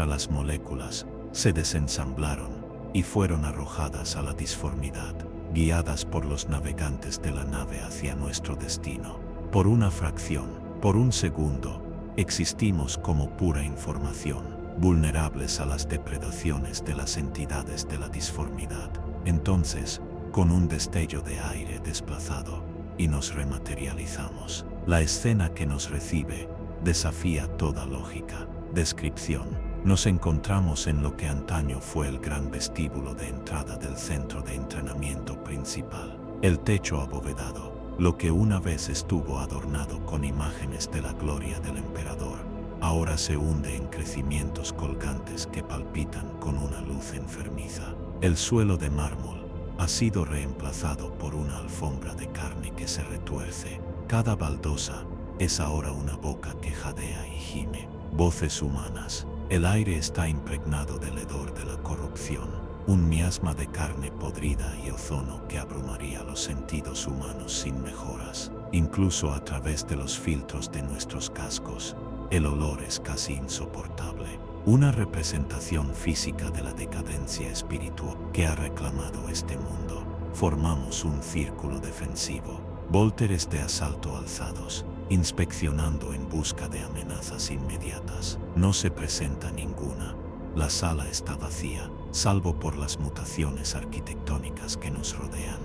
Las moléculas se desensamblaron y fueron arrojadas a la disformidad, guiadas por los navegantes de la nave hacia nuestro destino. Por una fracción, por un segundo, existimos como pura información, vulnerables a las depredaciones de las entidades de la disformidad. Entonces, con un destello de aire desplazado, y nos rematerializamos. La escena que nos recibe desafía toda lógica. Descripción. Nos encontramos en lo que antaño fue el gran vestíbulo de entrada del centro de entrenamiento principal. El techo abovedado, lo que una vez estuvo adornado con imágenes de la gloria del emperador, ahora se hunde en crecimientos colgantes que palpitan con una luz enfermiza. El suelo de mármol ha sido reemplazado por una alfombra de carne que se retuerce. Cada baldosa es ahora una boca que jadea y gime. Voces humanas. El aire está impregnado del hedor de la corrupción. un miasma de carne podrida y ozono que abrumaría los sentidos humanos sin mejoras. Incluso a través de los filtros de nuestros cascos, el olor es casi insoportable. Una representación física de la decadencia espiritual que ha reclamado este mundo. Formamos un círculo defensivo, vólteres de asalto alzados, inspeccionando en busca de amenazas inmediatas. No se presenta ninguna. La sala está vacía, salvo por las mutaciones arquitectónicas que nos rodean.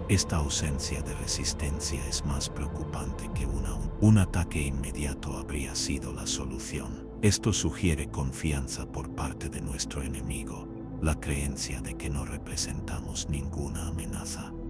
Esta ausencia de resistencia es más preocupante que un ataque inmediato habría sido la solución. Esto sugiere confianza por parte de nuestro enemigo, la creencia de que no representamos ninguna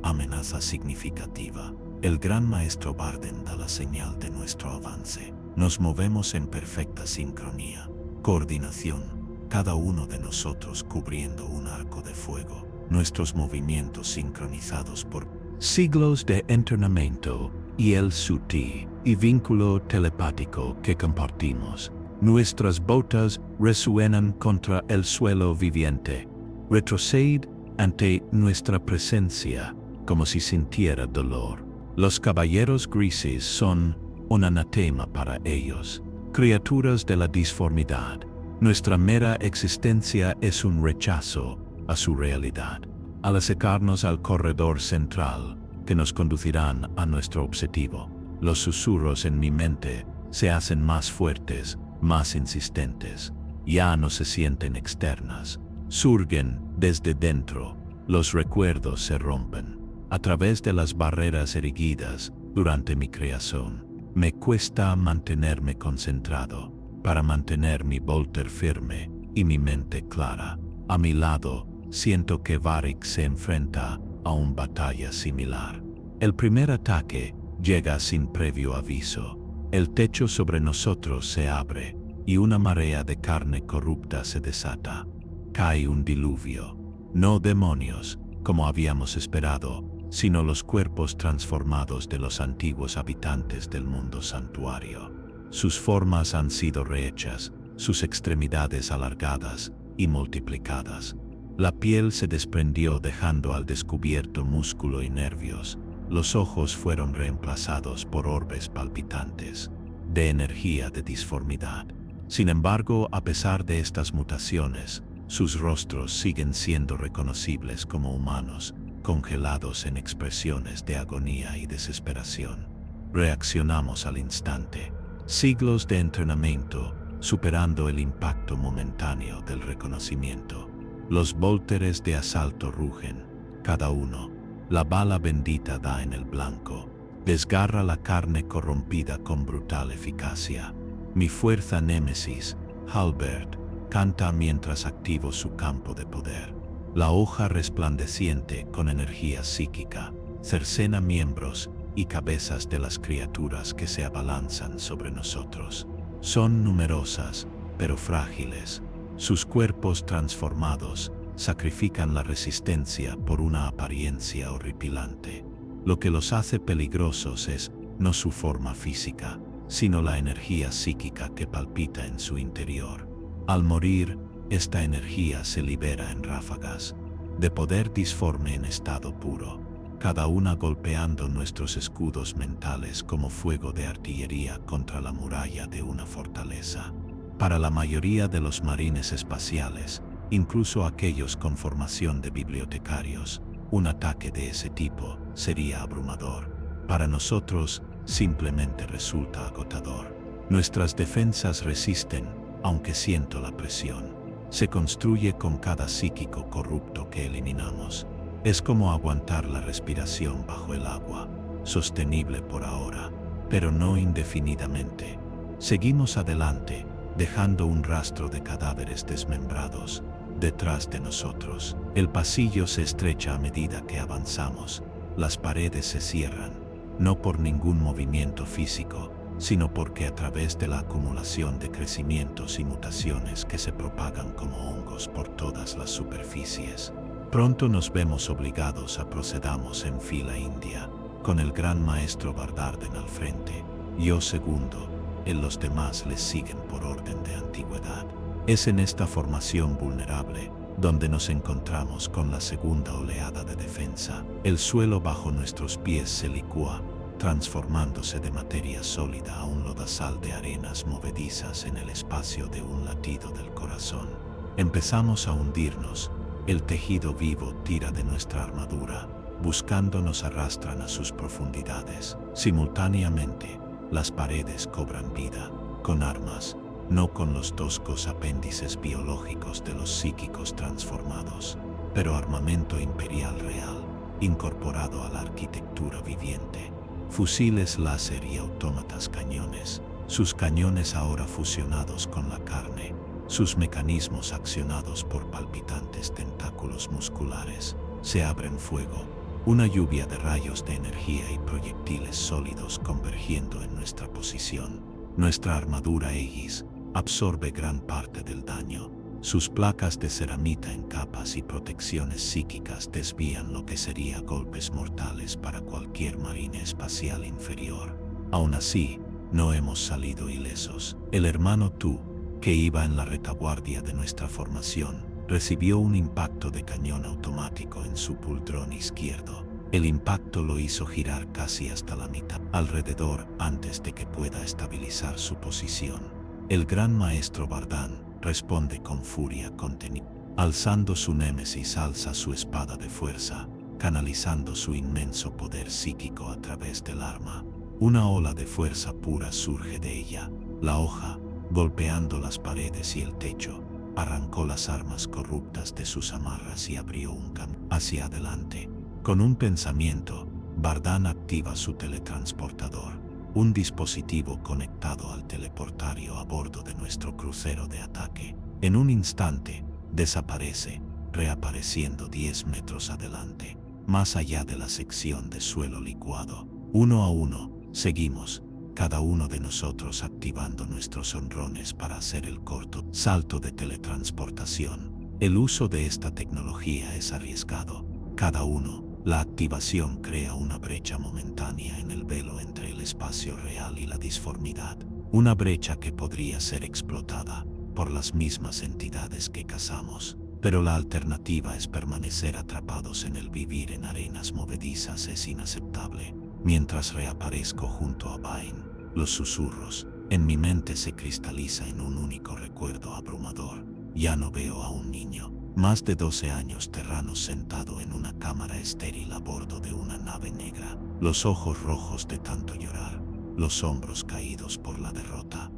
amenaza significativa. El gran maestro Barden da la señal de nuestro avance. Nos movemos en perfecta sincronía, coordinación, cada uno de nosotros cubriendo un arco de fuego, nuestros movimientos sincronizados por siglos de entrenamiento y el sutil y vínculo telepático que compartimos. Nuestras botas resuenan contra el suelo viviente. Retrocede ante nuestra presencia como si sintiera dolor. Los caballeros grises son un anatema para ellos, criaturas de la disformidad. Nuestra mera existencia es un rechazo a su realidad. Al acercarnos al corredor central que nos conducirán a nuestro objetivo, los susurros en mi mente se hacen más fuertes, más insistentes. Ya no se sienten externas, surgen desde dentro. Los recuerdos se rompen. A través de las barreras erigidas durante mi creación, me cuesta mantenerme concentrado para mantener mi vólter firme y mi mente clara. A mi lado, siento que Varric se enfrenta a una batalla similar. El primer ataque llega sin previo aviso. El techo sobre nosotros se abre y una marea de carne corrupta se desata. Cae un diluvio. No demonios, como habíamos esperado, sino los cuerpos transformados de los antiguos habitantes del mundo santuario. Sus formas han sido rehechas, sus extremidades alargadas y multiplicadas. La piel se desprendió dejando al descubierto músculo y nervios. Los ojos fueron reemplazados por orbes palpitantes, de energía de disformidad. Sin embargo, a pesar de estas mutaciones, sus rostros siguen siendo reconocibles como humanos, congelados en expresiones de agonía y desesperación. Reaccionamos al instante. Siglos de entrenamiento, superando el impacto momentáneo del reconocimiento. Los vólteres de asalto rugen, cada uno. La bala bendita da en el blanco, desgarra la carne corrompida con brutal eficacia. Mi fuerza némesis, Halberd, canta mientras activo su campo de poder. La hoja resplandeciente con energía psíquica cercena miembros y cabezas de las criaturas que se abalanzan sobre nosotros. Son numerosas, pero frágiles. Sus cuerpos transformados sacrifican la resistencia por una apariencia horripilante. Lo que los hace peligrosos es no su forma física, sino la energía psíquica que palpita en su interior. Al morir, esta energía se libera en ráfagas, de poder disforme en estado puro, cada una golpeando nuestros escudos mentales como fuego de artillería contra la muralla de una fortaleza. Para la mayoría de los marines espaciales, incluso aquellos con formación de bibliotecarios, un ataque de ese tipo sería abrumador. Para nosotros, simplemente resulta agotador. Nuestras defensas resisten, aunque siento la presión. Se construye con cada psíquico corrupto que eliminamos. Es como aguantar la respiración bajo el agua, sostenible por ahora, pero no indefinidamente. Seguimos adelante, dejando un rastro de cadáveres desmembrados detrás de nosotros. El pasillo se estrecha a medida que avanzamos. Las paredes se cierran, no por ningún movimiento físico, sino porque a través de la acumulación de crecimientos y mutaciones que se propagan como hongos por todas las superficies. Pronto nos vemos obligados a procedamos en fila india, con el gran maestro Bardarden al frente, yo segundo, los demás les siguen por orden de antigüedad. Es en esta formación vulnerable donde nos encontramos con la segunda oleada de defensa. El suelo bajo nuestros pies se licúa, transformándose de materia sólida a un lodazal de arenas movedizas en el espacio de un latido del corazón. Empezamos a hundirnos. El tejido vivo tira de nuestra armadura, buscando nos arrastran a sus profundidades. Simultáneamente, las paredes cobran vida, con armas, no con los toscos apéndices biológicos de los psíquicos transformados, pero armamento imperial real, incorporado a la arquitectura viviente. Fusiles láser y autómatas cañones, sus cañones ahora fusionados con la carne, sus mecanismos accionados por palpitantes tentáculos musculares, se abren fuego, una lluvia de rayos de energía y proyectiles sólidos convergiendo en nuestra posición. Nuestra armadura Aegis absorbe gran parte del daño. Sus placas de ceramita en capas y protecciones psíquicas desvían lo que sería golpes mortales para cualquier marine espacial inferior. Aún así, no hemos salido ilesos. El hermano Tu, que iba en la retaguardia de nuestra formación, recibió un impacto de cañón automático en su puldrón izquierdo. El impacto lo hizo girar casi hasta la mitad alrededor antes de que pueda estabilizar su posición. El gran maestro Bardán responde con furia contenida. Alzando su némesis, alza su espada de fuerza, canalizando su inmenso poder psíquico a través del arma. Una ola de fuerza pura surge de ella. La hoja, golpeando las paredes y el techo, arrancó las armas corruptas de sus amarras y abrió un camino hacia adelante. Con un pensamiento, Bardán activa su teletransportador, un dispositivo conectado al teleportario a bordo de nuestro crucero de ataque. En un instante, desaparece, reapareciendo 10 metros adelante, más allá de la sección de suelo licuado. Uno a uno, seguimos, cada uno de nosotros activando nuestros honrones para hacer el corto salto de teletransportación. El uso de esta tecnología es arriesgado. Cada uno, la activación crea una brecha momentánea en el velo entre el espacio real y la disformidad, una brecha que podría ser explotada por las mismas entidades que cazamos, pero la alternativa es permanecer atrapados en el vivir en arenas movedizas es inaceptable. Mientras reaparezco junto a Vine, los susurros en mi mente se cristaliza en un único recuerdo abrumador. Ya no veo a un niño, más de 12 años terrano sentado en una cámara estéril a bordo de una nave negra, los ojos rojos de tanto llorar, los hombros caídos por la derrota.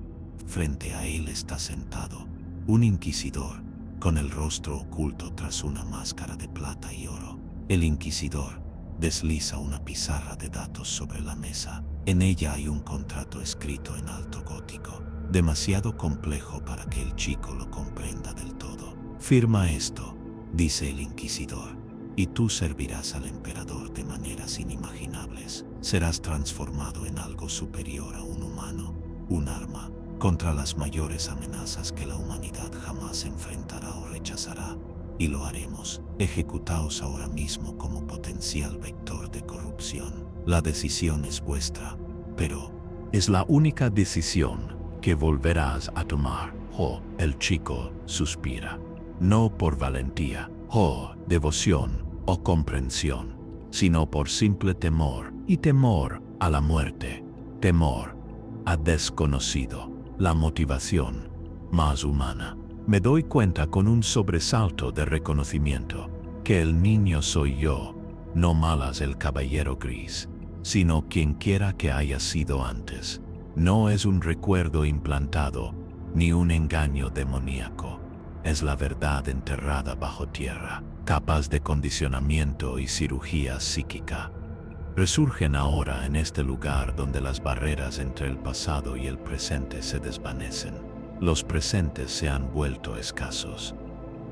Frente a él está sentado un inquisidor, con el rostro oculto tras una máscara de plata y oro. El inquisidor desliza una pizarra de datos sobre la mesa. En ella hay un contrato escrito en alto gótico, demasiado complejo para que el chico lo comprenda del todo. Firma esto, dice el inquisidor, y tú servirás al emperador de maneras inimaginables. Serás transformado en algo superior a un humano, un arma, contra las mayores amenazas que la humanidad jamás enfrentará o rechazará. Y lo haremos. Ejecutaos ahora mismo como potencial vector de corrupción. La decisión es vuestra, pero es la única decisión que volverás a tomar. Oh, el chico suspira. No por valentía, devoción o comprensión, sino por simple temor, y temor a la muerte, temor a desconocido, la motivación más humana. Me doy cuenta con un sobresalto de reconocimiento que el niño soy yo, no Malas el caballero gris, sino quien quiera que haya sido antes. No es un recuerdo implantado, ni un engaño demoníaco. Es la verdad enterrada bajo tierra, capas de condicionamiento y cirugía psíquica. Resurgen ahora en este lugar donde las barreras entre el pasado y el presente se desvanecen. Los presentes se han vuelto escasos.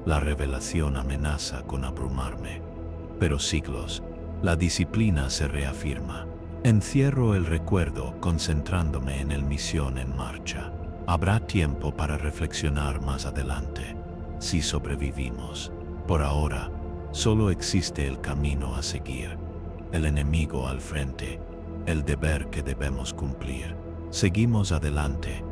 La revelación amenaza con abrumarme. Pero siglos, la disciplina se reafirma. Encierro el recuerdo concentrándome en el misión en marcha. Habrá tiempo para reflexionar más adelante, si sobrevivimos. Por ahora, solo existe el camino a seguir, el enemigo al frente, el deber que debemos cumplir. Seguimos adelante,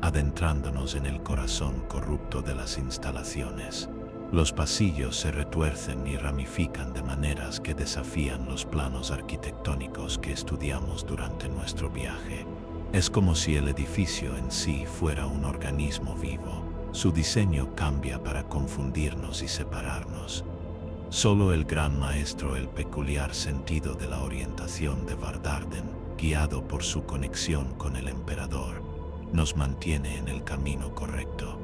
adentrándonos en el corazón corrupto de las instalaciones. Los pasillos se retuercen y ramifican de maneras que desafían los planos arquitectónicos que estudiamos durante nuestro viaje. Es como si el edificio en sí fuera un organismo vivo. Su diseño cambia para confundirnos y separarnos. Solo el gran maestro, el peculiar sentido de la orientación de Vardarden, guiado por su conexión con el emperador, nos mantiene en el camino correcto.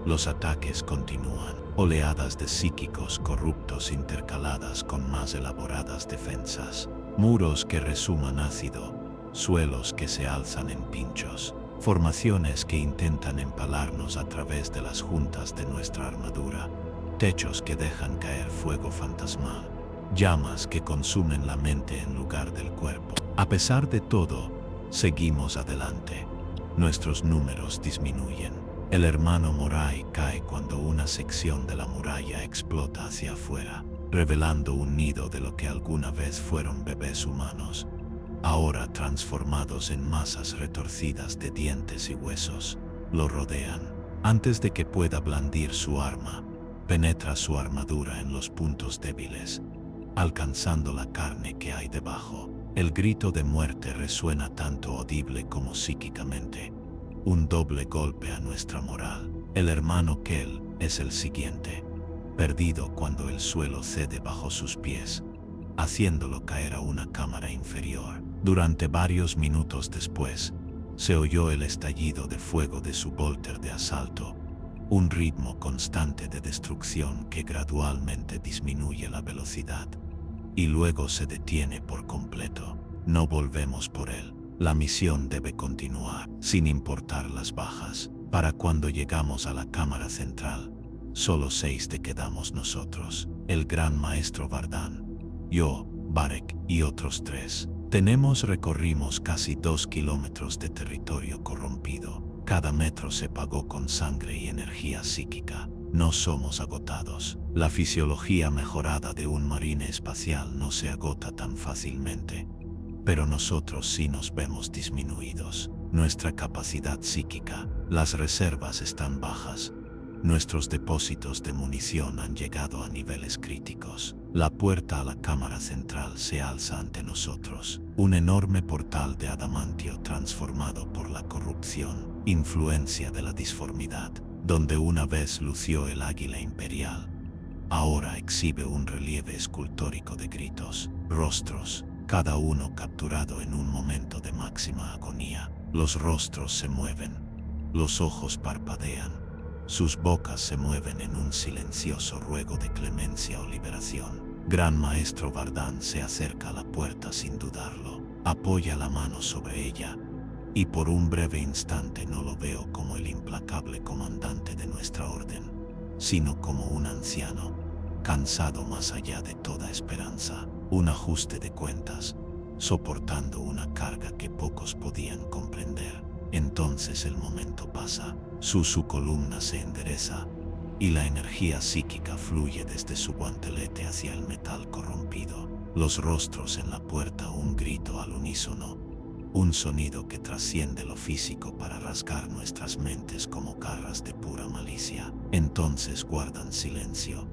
Los ataques continúan, oleadas de psíquicos corruptos intercaladas con más elaboradas defensas, muros que resuman ácido, suelos que se alzan en pinchos, formaciones que intentan empalarnos a través de las juntas de nuestra armadura, techos que dejan caer fuego fantasmal, llamas que consumen la mente en lugar del cuerpo. A pesar de todo, seguimos adelante. Nuestros números disminuyen. El hermano Morai cae cuando una sección de la muralla explota hacia afuera, revelando un nido de lo que alguna vez fueron bebés humanos, ahora transformados en masas retorcidas de dientes y huesos. Lo rodean. Antes de que pueda blandir su arma, penetra su armadura en los puntos débiles, alcanzando la carne que hay debajo. El grito de muerte resuena tanto audible como psíquicamente. Un doble golpe a nuestra moral. El hermano Kell es el siguiente, perdido cuando el suelo cede bajo sus pies, haciéndolo caer a una cámara inferior. Durante varios minutos después, se oyó el estallido de fuego de su bolter de asalto, un ritmo constante de destrucción que gradualmente disminuye la velocidad y luego se detiene por completo. No volvemos por él. La misión debe continuar, sin importar las bajas. Para cuando llegamos a la cámara central, solo 6 te quedamos nosotros, el gran maestro Vardan, yo, Varek y otros 3. Recorrimos casi 2 kilómetros de territorio corrompido. Cada metro se pagó con sangre y energía psíquica. No somos agotados. La fisiología mejorada de un marine espacial no se agota tan fácilmente. Pero nosotros sí nos vemos disminuidos. Nuestra capacidad psíquica, las reservas están bajas. Nuestros depósitos de munición han llegado a niveles críticos. La puerta a la cámara central se alza ante nosotros. Un enorme portal de adamantio transformado por la corrupción, influencia de la disformidad, donde una vez lució el águila imperial, ahora exhibe un relieve escultórico de gritos, rostros, cada uno capturado en un momento de máxima agonía. Los rostros se mueven, los ojos parpadean, sus bocas se mueven en un silencioso ruego de clemencia o liberación. Gran Maestro Vardan se acerca a la puerta sin dudarlo, apoya la mano sobre ella, y por un breve instante no lo veo como el implacable comandante de nuestra orden, sino como un anciano, cansado más allá de toda esperanza, un ajuste de cuentas, soportando una carga que pocos podían comprender. Entonces el momento pasa, su columna se endereza, y la energía psíquica fluye desde su guantelete hacia el metal corrompido. Los rostros en la puerta, un grito al unísono, un sonido que trasciende lo físico para rasgar nuestras mentes como garras de pura malicia. Entonces guardan silencio.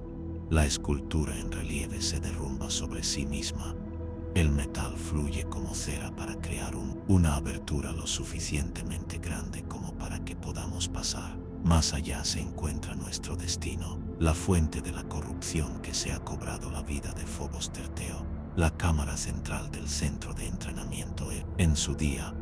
La escultura en relieve se derrumba sobre sí misma. El metal fluye como cera para crear una abertura lo suficientemente grande como para que podamos pasar. Más allá se encuentra nuestro destino, la fuente de la corrupción que se ha cobrado la vida de Phobos Terteo, la cámara central del centro de entrenamiento. En su día,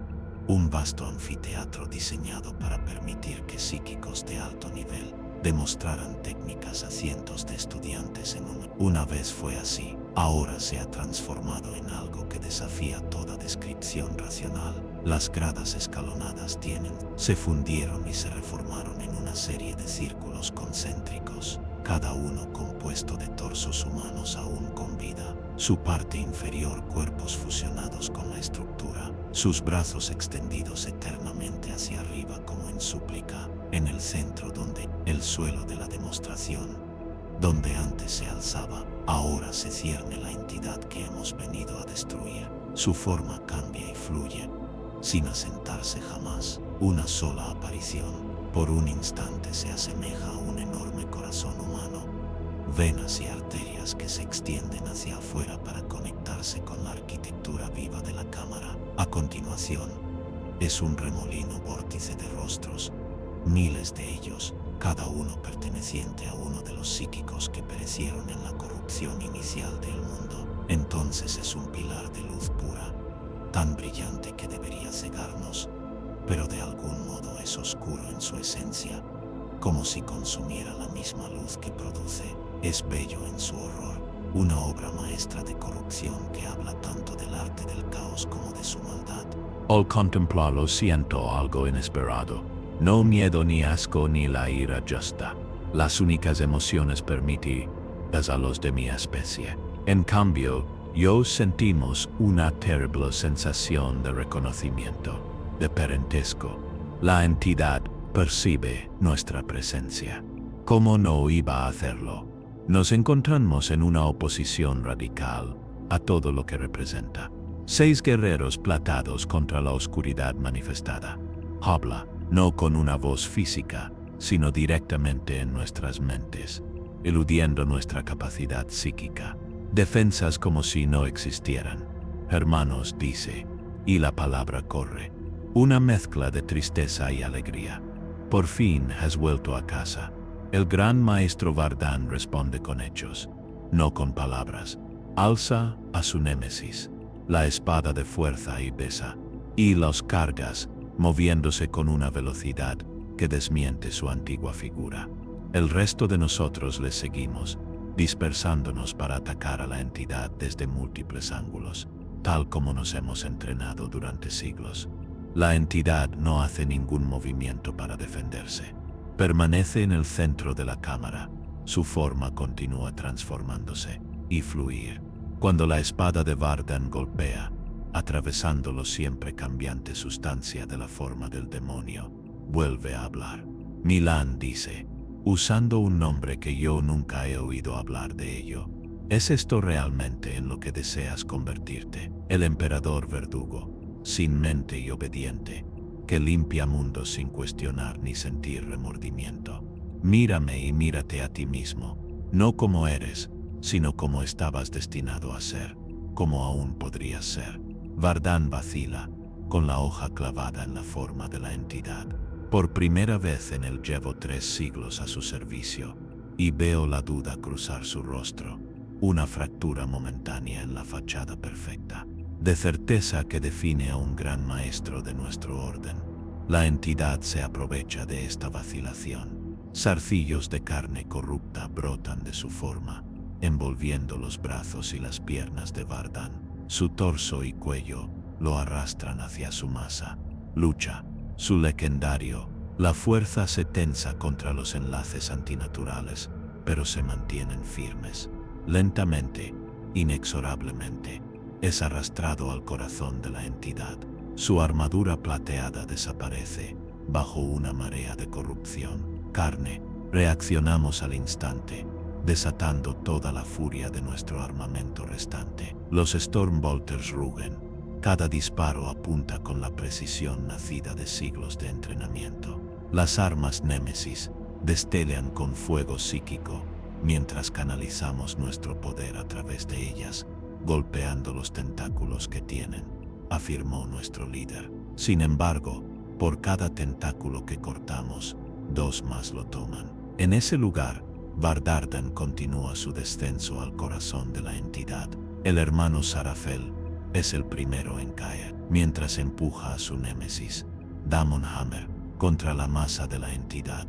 un vasto anfiteatro diseñado para permitir que psíquicos de alto nivel demostraran técnicas a cientos de estudiantes Una vez fue así, ahora se ha transformado en algo que desafía toda descripción racional. Las gradas escalonadas se fundieron y se reformaron en una serie de círculos concéntricos, cada uno compuesto de torsos humanos aún con vida, su parte inferior cuerpos fusionados con la estructura, sus brazos extendidos eternamente hacia arriba como en súplica. En el centro, donde el suelo de la demostración, donde antes se alzaba, ahora se cierne la entidad que hemos venido a destruir. Su forma cambia y fluye, sin asentarse jamás. Una sola aparición, por un instante se asemeja a un enorme corazón corazón humano, venas y arterias que se extienden hacia afuera para conectarse con la arquitectura viva de la cámara. A continuación, es un remolino vórtice de rostros, miles de ellos, cada uno perteneciente a uno de los psíquicos que perecieron en la corrupción inicial del mundo. Entonces es un pilar de luz pura, tan brillante que debería cegarnos, pero de algún modo es oscuro en su esencia, como si consumiera la misma luz que produce. Es bello en su horror, una obra maestra de corrupción que habla tanto del arte del caos como de su maldad. Al contemplarlo siento algo inesperado. No miedo ni asco ni la ira justa. Las únicas emociones permitidas a los de mi especie. En cambio, yo sentimos una terrible sensación de reconocimiento, de parentesco. La entidad percibe nuestra presencia. ¿Cómo no iba a hacerlo? Nos encontramos en una oposición radical a todo lo que representa. 6 guerreros platados contra la oscuridad manifestada. Habla, no con una voz física, sino directamente en nuestras mentes, eludiendo nuestra capacidad psíquica. Defensas como si no existieran. Hermanos, dice, y la palabra corre. Una mezcla de tristeza y alegría. Por fin has vuelto a casa. El gran maestro Vardán responde con hechos, no con palabras. Alza a su némesis, la espada de fuerza y besa, y los cargas, moviéndose con una velocidad que desmiente su antigua figura. El resto de nosotros le seguimos, dispersándonos para atacar a la entidad desde múltiples ángulos, tal como nos hemos entrenado durante siglos. La entidad no hace ningún movimiento para defenderse. Permanece en el centro de la cámara. Su forma continúa transformándose y fluir. Cuando la espada de Vardán golpea, atravesando la siempre cambiante sustancia de la forma del demonio, vuelve a hablar. Milán dice, usando un nombre que yo nunca he oído hablar de ello. ¿Es esto realmente en lo que deseas convertirte? El emperador verdugo, sin mente y obediente, que limpia mundos sin cuestionar ni sentir remordimiento. Mírame y mírate a ti mismo, no como eres, sino como estabas destinado a ser, como aún podrías ser. Vardán vacila, con la hoja clavada en la forma de la entidad. Por primera vez en él llevo 3 siglos a su servicio, y veo la duda cruzar su rostro, una fractura momentánea en la fachada perfecta, de certeza que define a un gran maestro de nuestro orden. La entidad se aprovecha de esta vacilación. Zarcillos de carne corrupta brotan de su forma, envolviendo los brazos y las piernas de Vardán. Su torso y cuello lo arrastran hacia su masa. Lucha, su legendario. La fuerza se tensa contra los enlaces antinaturales, pero se mantienen firmes. Lentamente, inexorablemente, es arrastrado al corazón de la entidad. Su armadura plateada desaparece bajo una marea de corrupción. Carne, reaccionamos al instante, desatando toda la furia de nuestro armamento restante. Los Stormbolters rugen. Cada disparo apunta con la precisión nacida de siglos de entrenamiento. Las armas Némesis destellan con fuego psíquico, mientras canalizamos nuestro poder a través de ellas, golpeando los tentáculos que tienen, afirmó nuestro líder. Sin embargo, por cada tentáculo que cortamos, 2 más lo toman. En ese lugar, Vardán continúa su descenso al corazón de la entidad. El hermano Sarafel es el primero en caer, mientras empuja a su némesis, Damon Hammer, contra la masa de la entidad.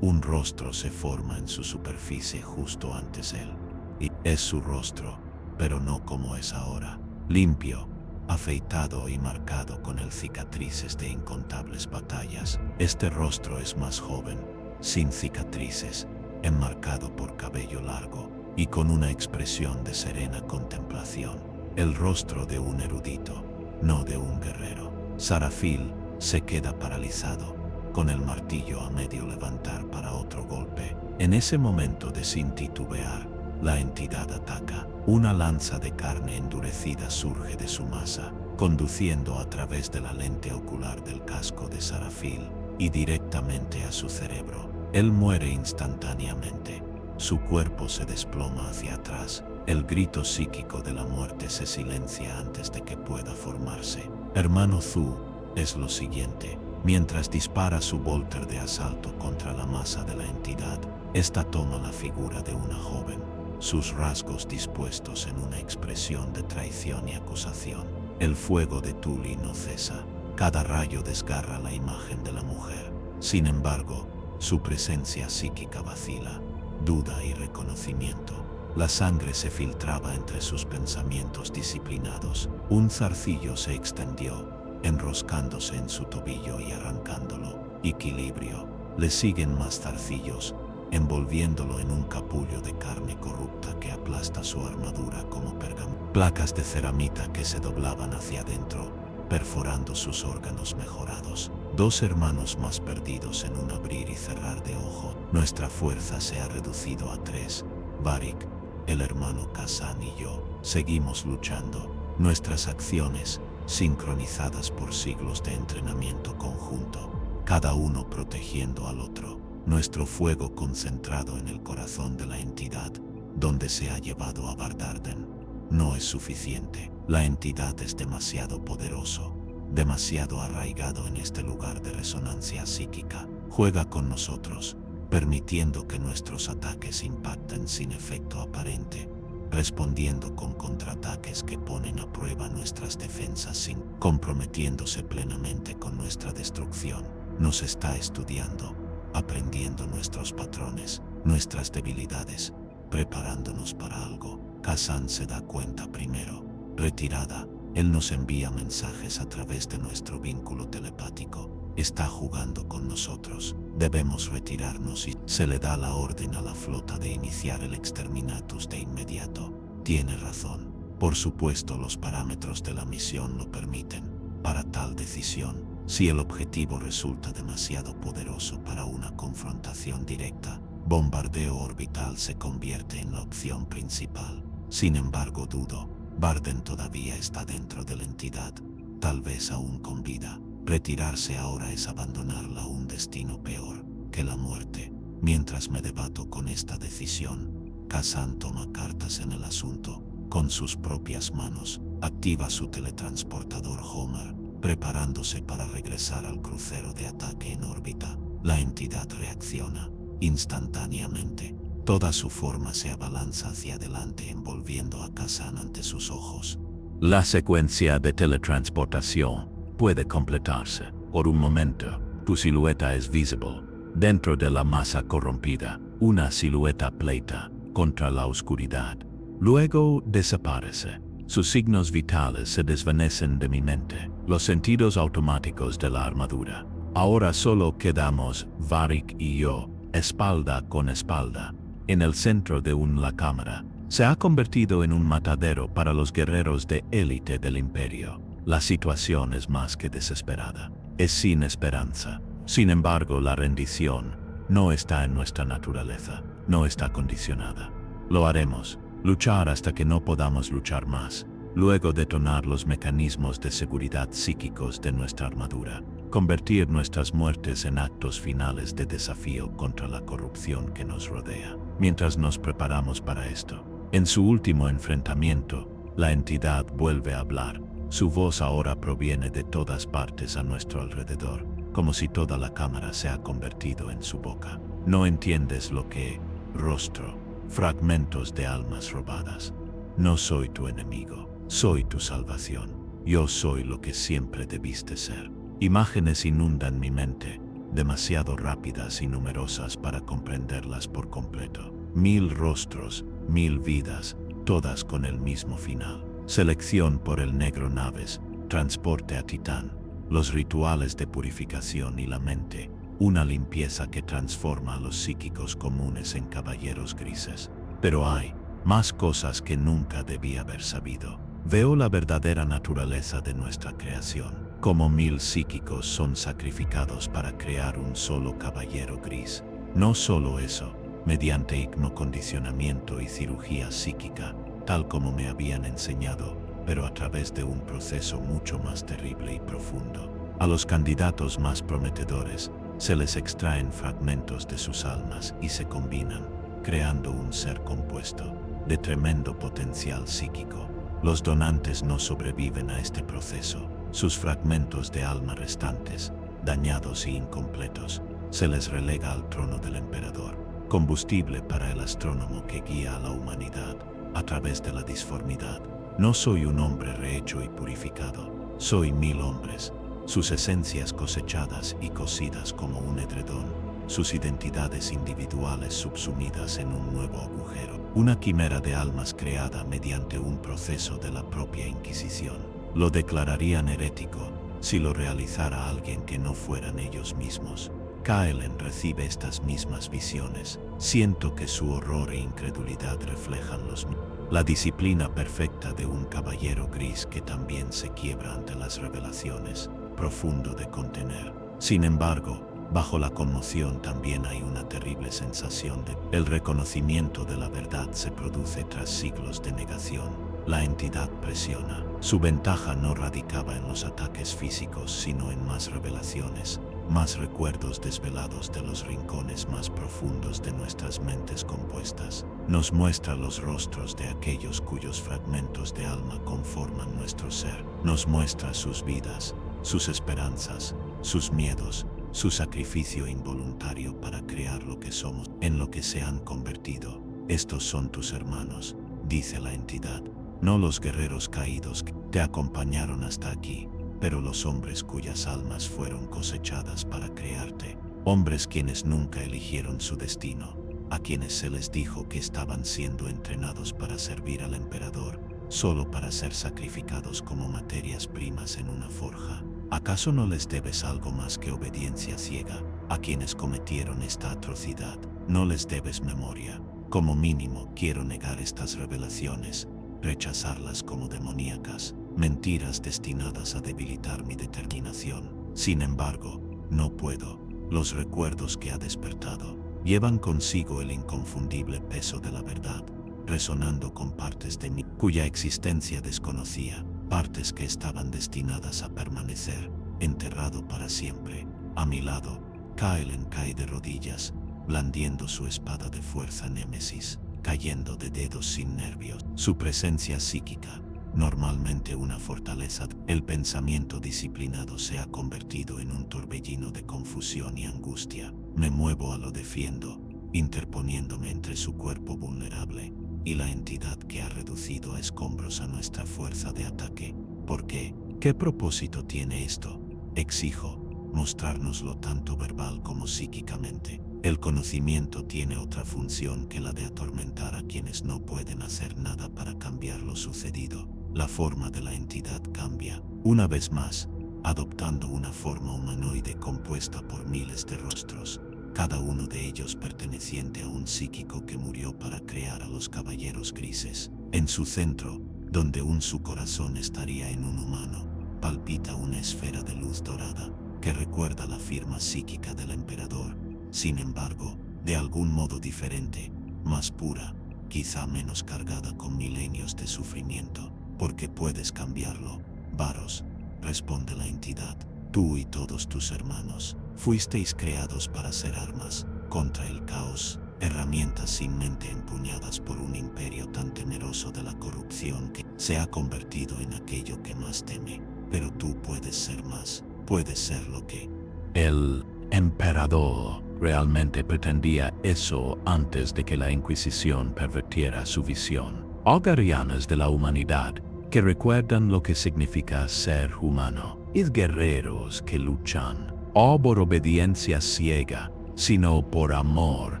Un rostro se forma en su superficie justo antes él. Y es su rostro, pero no como es ahora. Limpio, afeitado y marcado con el cicatrices de incontables batallas. Este rostro es más joven, sin cicatrices, enmarcado por cabello largo y con una expresión de serena contemplación. El rostro de un erudito, no de un guerrero. Sarafil se queda paralizado, con el martillo a medio levantar para otro golpe. En ese momento de sin titubear, la entidad ataca. Una lanza de carne endurecida surge de su masa, conduciendo a través de la lente ocular del casco de Sarafil y directamente a su cerebro. Él muere instantáneamente, Su cuerpo se desploma hacia atrás. El grito psíquico de la muerte se silencia antes de que pueda formarse. Hermano Zhu es lo siguiente. Mientras dispara su bolter de asalto contra la masa de la entidad, esta toma la figura de una joven, sus rasgos dispuestos en una expresión de traición y acusación. El fuego de Tuli no cesa. Cada rayo desgarra la imagen de la mujer. Sin embargo, su presencia psíquica vacila, duda y reconocimiento. La sangre se filtraba entre sus pensamientos disciplinados. Un zarcillo se extendió, enroscándose en su tobillo y arrancándolo. Equilibrio. Le siguen más zarcillos, envolviéndolo en un capullo de carne corrupta que aplasta su armadura como pergamino. Placas de ceramita que se doblaban hacia adentro, perforando sus órganos mejorados. Dos hermanos más perdidos en un abrir y cerrar de ojo. Nuestra fuerza se ha reducido a 3. Varric, el hermano Kazan y yo seguimos luchando. Nuestras acciones, sincronizadas por siglos de entrenamiento conjunto, cada uno protegiendo al otro. Nuestro fuego concentrado en el corazón de la entidad, donde se ha llevado a Bardarden, no es suficiente. La entidad es demasiado poderoso, demasiado arraigado en este lugar de resonancia psíquica. Juega con nosotros, permitiendo que nuestros ataques impacten sin efecto aparente, respondiendo con contraataques que ponen a prueba nuestras defensas sin comprometiéndose plenamente con nuestra destrucción. Nos está estudiando, aprendiendo nuestros patrones, nuestras debilidades, preparándonos para algo. Kazan se da cuenta primero. Retirada, él nos envía mensajes a través de nuestro vínculo telepático. Está jugando con nosotros. Debemos retirarnos y se le da la orden a la flota de iniciar el exterminatus de inmediato. Tiene razón. Por supuesto, los parámetros de la misión lo permiten. Para tal decisión, si el objetivo resulta demasiado poderoso para una confrontación directa, bombardeo orbital se convierte en la opción principal. Sin embargo, dudo. Barden todavía está dentro de la entidad, tal vez aún con vida. Retirarse ahora es abandonarla a un destino peor que la muerte. Mientras me debato con esta decisión, Kazan toma cartas en el asunto. Con sus propias manos, activa su teletransportador Homer, preparándose para regresar al crucero de ataque en órbita. La entidad reacciona instantáneamente. Toda su forma se abalanza hacia adelante, envolviendo a Kazan ante sus ojos. La secuencia de teletransportación puede completarse. Por un momento, tu silueta es visible. Dentro de la masa corrompida, una silueta pleita contra la oscuridad. Luego desaparece. Sus signos vitales se desvanecen de mi mente. Los sentidos automáticos de la armadura. Ahora solo quedamos Varric y yo, espalda con espalda. En el centro de la cámara, se ha convertido en un matadero para los guerreros de élite del Imperio. La situación es más que desesperada. Es sin esperanza. Sin embargo, la rendición no está en nuestra naturaleza. No está condicionada. Lo haremos. Luchar hasta que no podamos luchar más. Luego detonar los mecanismos de seguridad psíquicos de nuestra armadura. Convertir nuestras muertes en actos finales de desafío contra la corrupción que nos rodea. Mientras nos preparamos para esto, en su último enfrentamiento, la entidad vuelve a hablar. Su voz ahora proviene de todas partes a nuestro alrededor, como si toda la cámara se ha convertido en su boca. No entiendes lo que, rostro, fragmentos de almas robadas. No soy tu enemigo, soy tu salvación. Yo soy lo que siempre debiste ser. Imágenes inundan mi mente, demasiado rápidas y numerosas para comprenderlas por completo. 1000 rostros, 1000 vidas, todas con el mismo final. Selección por el negro naves, transporte a Titán, los rituales de purificación y la mente, una limpieza que transforma a los psíquicos comunes en caballeros grises. Pero hay más cosas que nunca debí haber sabido. Veo la verdadera naturaleza de nuestra creación. Como 1000 psíquicos son sacrificados para crear un solo caballero gris. No solo eso, mediante hipnocondicionamiento y cirugía psíquica, tal como me habían enseñado, pero a través de un proceso mucho más terrible y profundo. A los candidatos más prometedores se les extraen fragmentos de sus almas y se combinan, creando un ser compuesto, de tremendo potencial psíquico. Los donantes no sobreviven a este proceso. Sus fragmentos de alma restantes, dañados e incompletos, se les relega al trono del emperador, combustible para el astrónomo que guía a la humanidad a través de la disformidad. No soy un hombre rehecho y purificado, soy 1000 hombres, sus esencias cosechadas y cosidas como un edredón, sus identidades individuales subsumidas en un nuevo agujero, una quimera de almas creada mediante un proceso de la propia Inquisición. Lo declararían herético si lo realizara alguien que no fueran ellos mismos. Kaelen recibe estas mismas visiones. Siento que su horror e incredulidad reflejan los míos. La disciplina perfecta de un caballero gris que también se quiebra ante las revelaciones, profundo de contener. Sin embargo, bajo la conmoción también hay una terrible sensación de el reconocimiento de la verdad se produce tras siglos de negación. La entidad presiona. Su ventaja no radicaba en los ataques físicos, sino en más revelaciones, más recuerdos desvelados de los rincones más profundos de nuestras mentes compuestas. Nos muestra los rostros de aquellos cuyos fragmentos de alma conforman nuestro ser. Nos muestra sus vidas, sus esperanzas, sus miedos, su sacrificio involuntario para crear lo que somos, en lo que se han convertido. Estos son tus hermanos, dice la entidad, no los guerreros caídos que te acompañaron hasta aquí, pero los hombres cuyas almas fueron cosechadas para crearte, hombres quienes nunca eligieron su destino, a quienes se les dijo que estaban siendo entrenados para servir al emperador, solo para ser sacrificados como materias primas en una forja. ¿Acaso no les debes algo más que obediencia ciega a quienes cometieron esta atrocidad? No les debes memoria. Como mínimo, quiero negar estas revelaciones, rechazarlas como demoníacas, mentiras destinadas a debilitar mi determinación. Sin embargo, no puedo. Los recuerdos que ha despertado llevan consigo el inconfundible peso de la verdad, resonando con partes de mí cuya existencia desconocía, partes que estaban destinadas a permanecer, enterrado para siempre. A mi lado, Kaelen cae de rodillas, blandiendo su espada de fuerza némesis, cayendo de dedos sin nervios. Su presencia psíquica, normalmente una fortaleza, el pensamiento disciplinado se ha convertido en un torbellino de confusión y angustia. Me muevo a lo defiendo, interponiéndome entre su cuerpo vulnerable y la entidad que ha reducido a escombros a nuestra fuerza de ataque. ¿Por qué? ¿Qué propósito tiene esto? Exijo mostrárnoslo tanto verbal como psíquicamente. El conocimiento tiene otra función que la de atormentar a quienes no pueden hacer nada para cambiar lo sucedido. La forma de la entidad cambia, una vez más, adoptando una forma humanoide compuesta por miles de rostros, cada uno de ellos perteneciente a un psíquico que murió para crear a los caballeros grises. En su centro, donde su corazón estaría en un humano, palpita una esfera de luz dorada que recuerda la firma psíquica del emperador. Sin embargo, de algún modo diferente, más pura, quizá menos cargada con milenios de sufrimiento. Porque puedes cambiarlo, Varos, responde la entidad. Tú y todos tus hermanos fuisteis creados para ser armas contra el caos, herramientas sin mente empuñadas por un imperio tan temeroso de la corrupción que se ha convertido en aquello que más teme. Pero tú puedes ser más, puedes ser lo que el emperador realmente pretendía eso antes de que la Inquisición pervirtiera su visión. Hogareanas de la humanidad que recuerdan lo que significa ser humano, y guerreros que luchan, o por obediencia ciega, sino por amor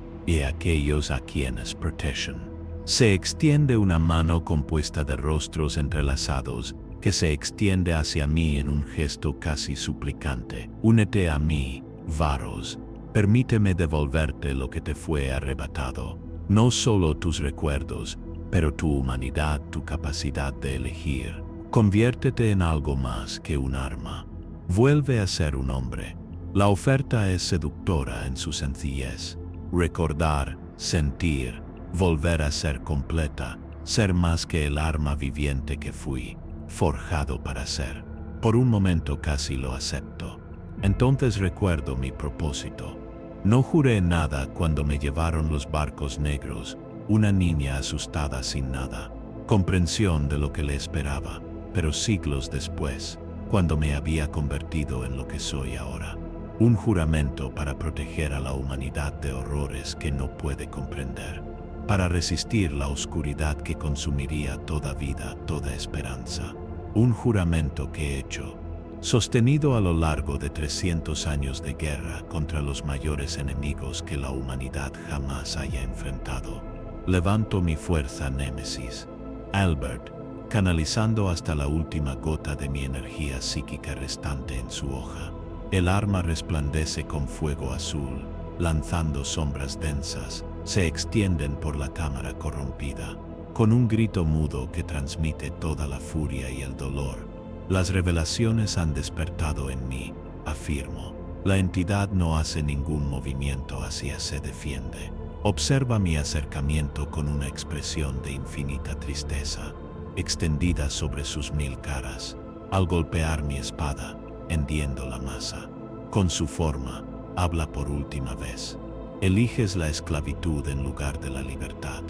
y aquellos a quienes protegen. Se extiende una mano compuesta de rostros entrelazados que se extiende hacia mí en un gesto casi suplicante. Únete a mí, Varos. Permíteme devolverte lo que te fue arrebatado, no solo tus recuerdos, pero tu humanidad, tu capacidad de elegir. Conviértete en algo más que un arma. Vuelve a ser un hombre. La oferta es seductora en su sencillez. Recordar, sentir, volver a ser completa, ser más que el arma viviente que fui, forjado para ser. Por un momento casi lo acepto. Entonces recuerdo mi propósito. No juré nada cuando me llevaron los barcos negros, una niña asustada sin nada, comprensión de lo que le esperaba, pero siglos después, cuando me había convertido en lo que soy ahora. Un juramento para proteger a la humanidad de horrores que no puede comprender, para resistir la oscuridad que consumiría toda vida, toda esperanza. Un juramento que he hecho, sostenido a lo largo de 300 años de guerra contra los mayores enemigos que la humanidad jamás haya enfrentado. Levanto mi fuerza némesis, Albert, canalizando hasta la última gota de mi energía psíquica restante en su hoja. El arma resplandece con fuego azul, lanzando sombras densas, se extienden por la cámara corrompida, con un grito mudo que transmite toda la furia y el dolor. Las revelaciones han despertado en mí, afirmo. La entidad no hace ningún movimiento hacia se defiende. Observa mi acercamiento con una expresión de infinita tristeza, extendida sobre sus 1000 caras. Al golpear mi espada, hendiendo la masa. Con su forma, habla por última vez. Eliges la esclavitud en lugar de la libertad.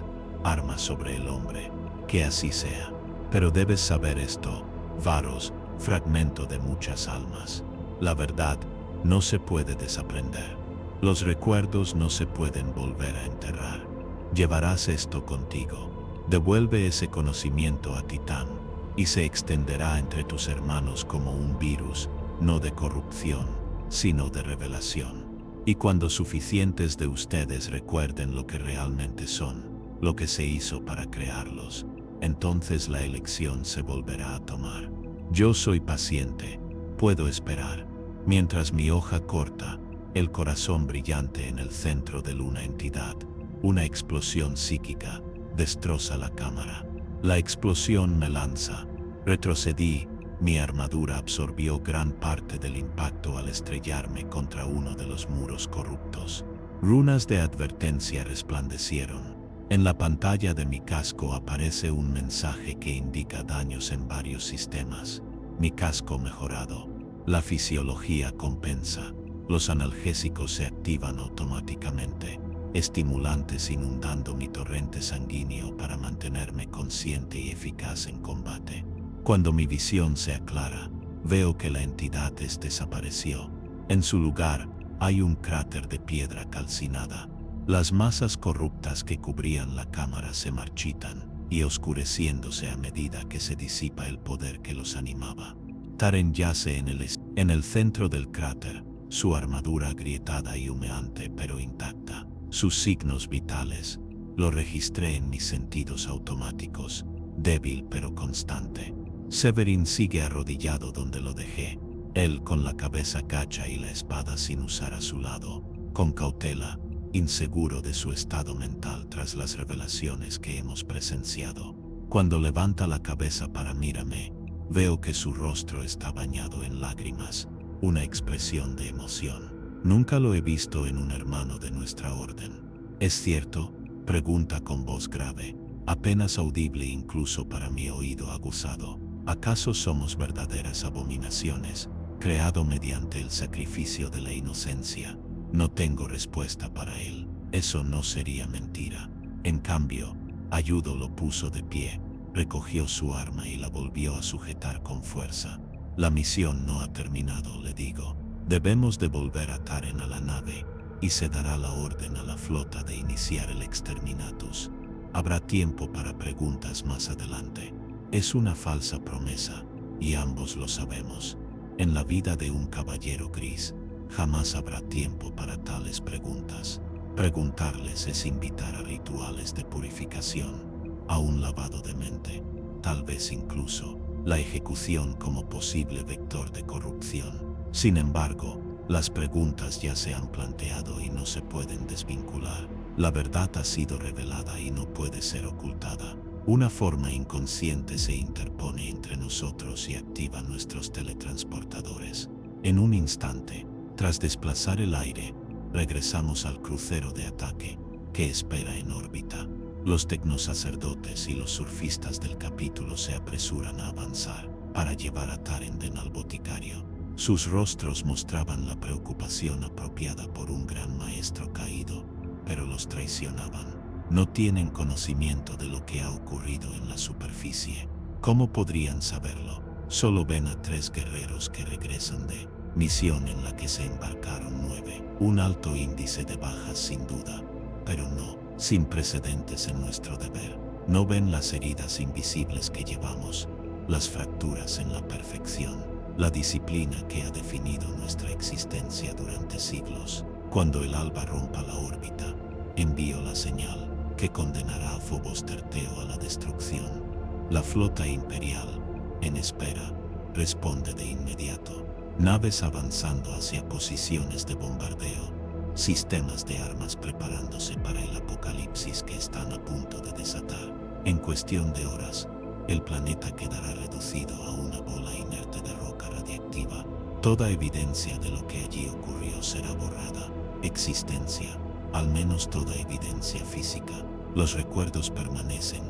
Arma sobre el hombre. Que así sea. Pero debes saber esto, Varos, fragmento de muchas almas. La verdad no se puede desaprender. Los recuerdos no se pueden volver a enterrar. Llevarás esto contigo. Devuelve ese conocimiento a Titán, y se extenderá entre tus hermanos como un virus, no de corrupción, sino de revelación. Y cuando suficientes de ustedes recuerden lo que realmente son, lo que se hizo para crearlos, entonces la elección se volverá a tomar. Yo soy paciente, puedo esperar, mientras mi hoja corta, el corazón brillante en el centro de una entidad, una explosión psíquica, destroza la cámara. La explosión me lanza. Retrocedí, mi armadura absorbió gran parte del impacto al estrellarme contra uno de los muros corruptos. Runas de advertencia resplandecieron. En la pantalla de mi casco aparece un mensaje que indica daños en varios sistemas. Mi casco mejorado. La fisiología compensa. Los analgésicos se activan automáticamente, estimulantes inundando mi torrente sanguíneo para mantenerme consciente y eficaz en combate. Cuando mi visión se aclara, veo que la entidad desapareció. En su lugar, hay un cráter de piedra calcinada. Las masas corruptas que cubrían la cámara se marchitan, y oscureciéndose a medida que se disipa el poder que los animaba. Taren yace en el centro del cráter, su armadura agrietada y humeante pero intacta. Sus signos vitales, lo registré en mis sentidos automáticos, débil pero constante. Severin sigue arrodillado donde lo dejé, él con la cabeza gacha y la espada sin usar a su lado, con cautela, inseguro de su estado mental tras las revelaciones que hemos presenciado. Cuando levanta la cabeza para mirarme, veo que su rostro está bañado en lágrimas, una expresión de emoción. Nunca lo he visto en un hermano de nuestra orden. ¿Es cierto?, pregunta con voz grave, apenas audible incluso para mi oído aguzado. ¿Acaso somos verdaderas abominaciones, creado mediante el sacrificio de la inocencia? No tengo respuesta para él. Eso no sería mentira. En cambio, Ayudo lo puso de pie, recogió su arma y la volvió a sujetar con fuerza. La misión no ha terminado, le digo. Debemos devolver a Taren a la nave, y se dará la orden a la flota de iniciar el exterminatus. Habrá tiempo para preguntas más adelante. Es una falsa promesa, y ambos lo sabemos. En la vida de un caballero gris, jamás habrá tiempo para tales preguntas. Preguntarles es invitar a rituales de purificación, a un lavado de mente, tal vez incluso la ejecución como posible vector de corrupción. Sin embargo, las preguntas ya se han planteado y no se pueden desvincular. La verdad ha sido revelada y no puede ser ocultada. Una forma inconsciente se interpone entre nosotros y activa nuestros teletransportadores. En un instante, tras desplazar el aire, regresamos al crucero de ataque, que espera en órbita. Los tecnosacerdotes y los surfistas del capítulo se apresuran a avanzar para llevar a Tarenden al boticario. Sus rostros mostraban la preocupación apropiada por un gran maestro caído, pero los traicionaban. No tienen conocimiento de lo que ha ocurrido en la superficie. ¿Cómo podrían saberlo? Solo ven a 3 guerreros que regresan de misión en la que se embarcaron 9. Un alto índice de bajas sin duda, pero no, sin precedentes en nuestro deber. No ven las heridas invisibles que llevamos, las fracturas en la perfección, la disciplina que ha definido nuestra existencia durante siglos. Cuando el alba rompa la órbita, envío la señal que condenará a Phobos Terteo a la destrucción. La flota imperial, en espera, responde de inmediato. Naves avanzando hacia posiciones de bombardeo, sistemas de armas preparándose para el apocalipsis que están a punto de desatar. En cuestión de horas, el planeta quedará reducido a una bola inerte de roca radiactiva. Toda evidencia de lo que allí ocurrió será borrada. Existencia, al menos toda evidencia física. Los recuerdos permanecen,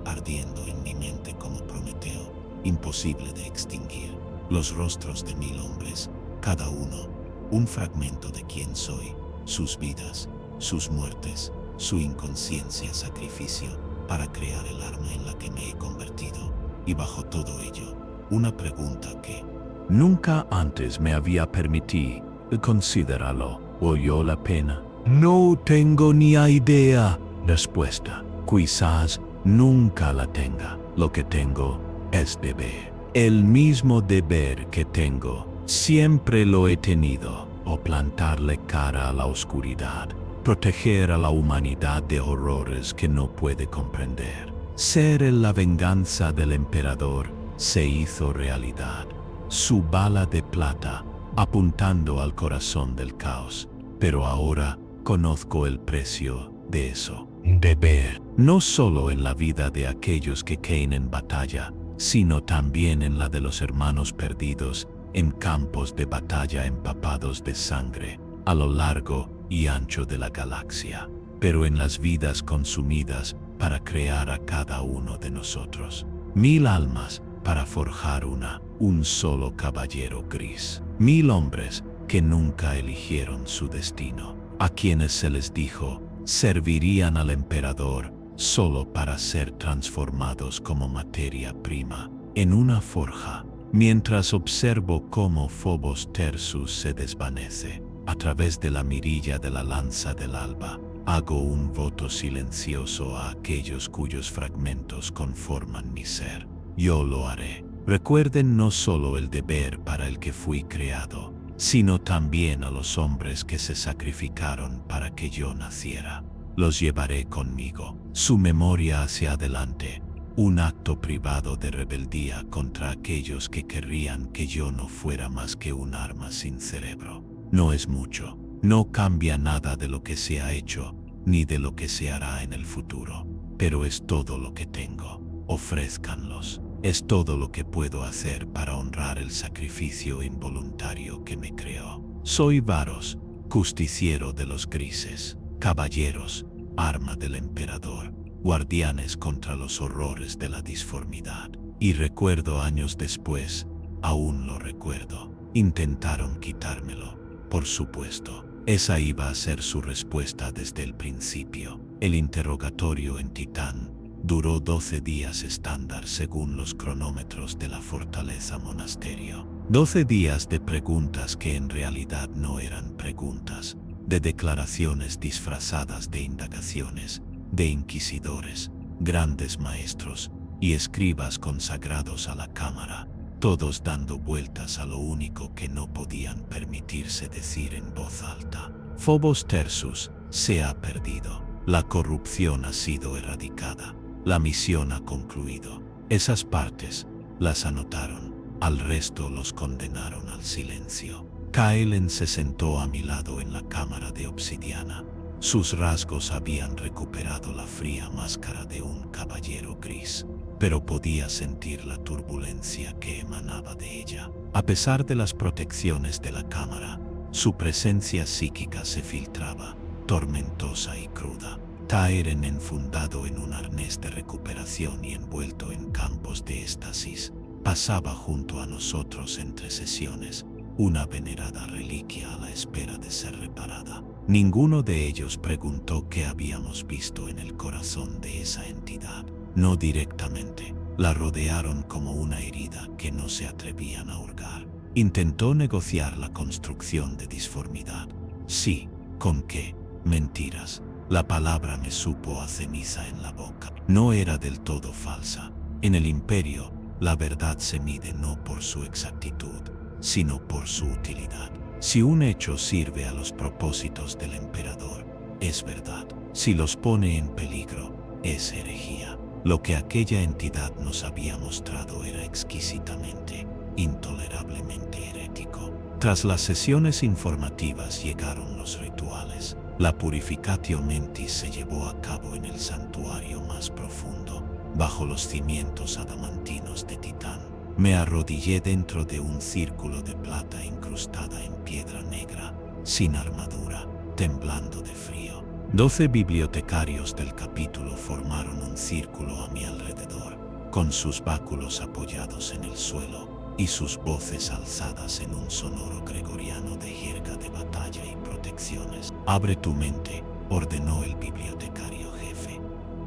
ardiendo en mi mente como Prometeo, imposible de extinguir. Los rostros de 1000 hombres, cada uno, un fragmento de quién soy, sus vidas, sus muertes, su inconsciencia sacrificio, para crear el arma en la que me he convertido. Y bajo todo ello, una pregunta que nunca antes me había permitido considerarlo. ¿Valió la pena? No tengo ni idea. Respuesta: quizás nunca la tenga. Lo que tengo es deber. El mismo deber que tengo, siempre lo he tenido, o plantarle cara a la oscuridad, proteger a la humanidad de horrores que no puede comprender. Ser la venganza del emperador se hizo realidad. Su bala de plata, apuntando al corazón del caos. Pero ahora conozco el precio de eso. Deber, no solo en la vida de aquellos que caen en batalla, sino también en la de los hermanos perdidos en campos de batalla empapados de sangre a lo largo y ancho de la galaxia, pero en las vidas consumidas para crear a cada uno de nosotros. 1000 almas para forjar un solo caballero gris. 1000 hombres que nunca eligieron su destino, a quienes se les dijo servirían al emperador solo para ser transformados como materia prima en una forja. Mientras observo cómo Phobos Tersus se desvanece a través de la mirilla de la lanza del alba, hago un voto silencioso a aquellos cuyos fragmentos conforman mi ser. Yo lo haré. Recuerden no solo el deber para el que fui creado, sino también a los hombres que se sacrificaron para que yo naciera. Los llevaré conmigo, su memoria hacia adelante, un acto privado de rebeldía contra aquellos que querrían que yo no fuera más que un arma sin cerebro. No es mucho, no cambia nada de lo que se ha hecho, ni de lo que se hará en el futuro, pero es todo lo que tengo. Ofrézcanlos. Es todo lo que puedo hacer para honrar el sacrificio involuntario que me creó. Soy Varos, justiciero de los grises, caballeros, arma del emperador, guardianes contra los horrores de la disformidad. Y recuerdo años después, aún lo recuerdo, intentaron quitármelo, por supuesto. Esa iba a ser su respuesta desde el principio. El interrogatorio en Titán duró 12 días estándar según los cronómetros de la fortaleza monasterio. 12 días de preguntas que en realidad no eran preguntas, de declaraciones disfrazadas de indagaciones, de inquisidores, grandes maestros y escribas consagrados a la cámara, todos dando vueltas a lo único que no podían permitirse decir en voz alta. Phobos Tersus se ha perdido. La corrupción ha sido erradicada. La misión ha concluido. Esas partes las anotaron. Al resto los condenaron al silencio. Kaelen se sentó a mi lado en la cámara de obsidiana. Sus rasgos habían recuperado la fría máscara de un caballero gris, pero podía sentir la turbulencia que emanaba de ella. A pesar de las protecciones de la cámara, su presencia psíquica se filtraba, tormentosa y cruda. Taeren, enfundado en un arnés de recuperación y envuelto en campos de éxtasis, pasaba junto a nosotros entre sesiones, una venerada reliquia a la espera de ser reparada. Ninguno de ellos preguntó qué habíamos visto en el corazón de esa entidad. No directamente. La rodearon como una herida que no se atrevían a hurgar. Intentó negociar la construcción de disformidad. Sí, ¿con qué? Mentiras. La palabra me supo a ceniza en la boca. No era del todo falsa. En el imperio, la verdad se mide no por su exactitud, sino por su utilidad. Si un hecho sirve a los propósitos del emperador, es verdad. Si los pone en peligro, es herejía. Lo que aquella entidad nos había mostrado era exquisitamente, intolerablemente herético. Tras las sesiones informativas llegaron los rituales. La purificatio mentis se llevó a cabo en el santuario más profundo, bajo los cimientos adamantinos de Titán. Me arrodillé dentro de un círculo de plata incrustada en piedra negra, sin armadura, temblando de frío. 12 bibliotecarios del capítulo formaron un círculo a mi alrededor, con sus báculos apoyados en el suelo y sus voces alzadas en un sonoro gregoriano de jerga de batalla y protecciones. Abre tu mente, ordenó el bibliotecario jefe.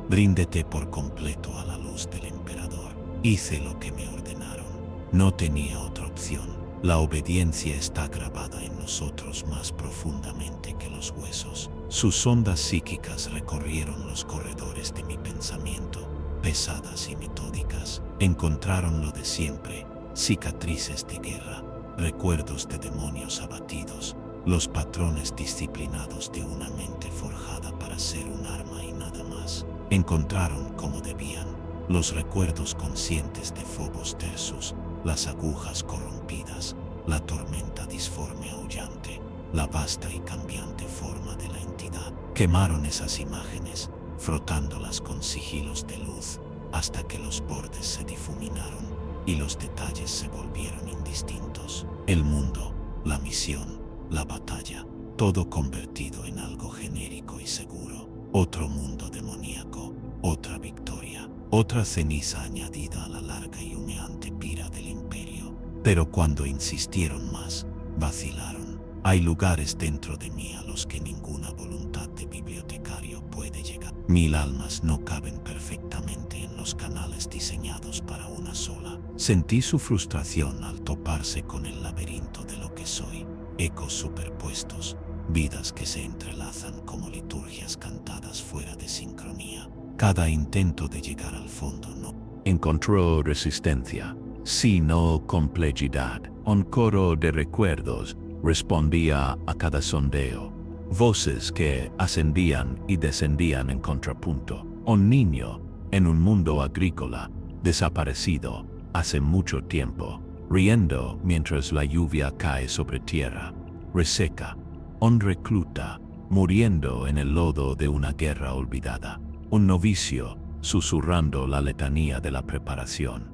Ríndete por completo a la luz del emperador. Hice lo que me ordenaron. No tenía otra opción. La obediencia está grabada en nosotros más profundamente que los huesos. Sus ondas psíquicas recorrieron los corredores de mi pensamiento, pesadas y metódicas. Encontraron lo de siempre, cicatrices de guerra, recuerdos de demonios abatidos, los patrones disciplinados de una mente forjada para ser un arma y nada más. Encontraron como debían los recuerdos conscientes de Phobos Tersus, las agujas corrompidas, la tormenta disforme aullante, la vasta y cambiante forma de la entidad. Quemaron esas imágenes, frotándolas con sigilos de luz, hasta que los bordes se difuminaron y los detalles se volvieron indistintos. El mundo, la misión, la batalla, todo convertido en algo genérico y seguro. Otro mundo demoníaco, otra victoria, otra ceniza añadida a la larga y humeante pira del imperio. Pero cuando insistieron más, vacilaron. Hay lugares dentro de mí a los que ninguna voluntad de bibliotecario puede llegar. 1000 almas no caben perfectamente en los canales diseñados para una sola. Sentí su frustración al toparse con el laberinto de lo que soy. Ecos superpuestos, vidas que se entrelazan como liturgias cantadas fuera de sincronía. Cada intento de llegar al fondo no encontró resistencia, sino complejidad. Un coro de recuerdos respondía a cada sondeo, voces que ascendían y descendían en contrapunto. Un niño en un mundo agrícola, desaparecido hace mucho tiempo, riendo mientras la lluvia cae sobre tierra reseca. Un recluta muriendo en el lodo de una guerra olvidada. Un novicio susurrando la letanía de la preparación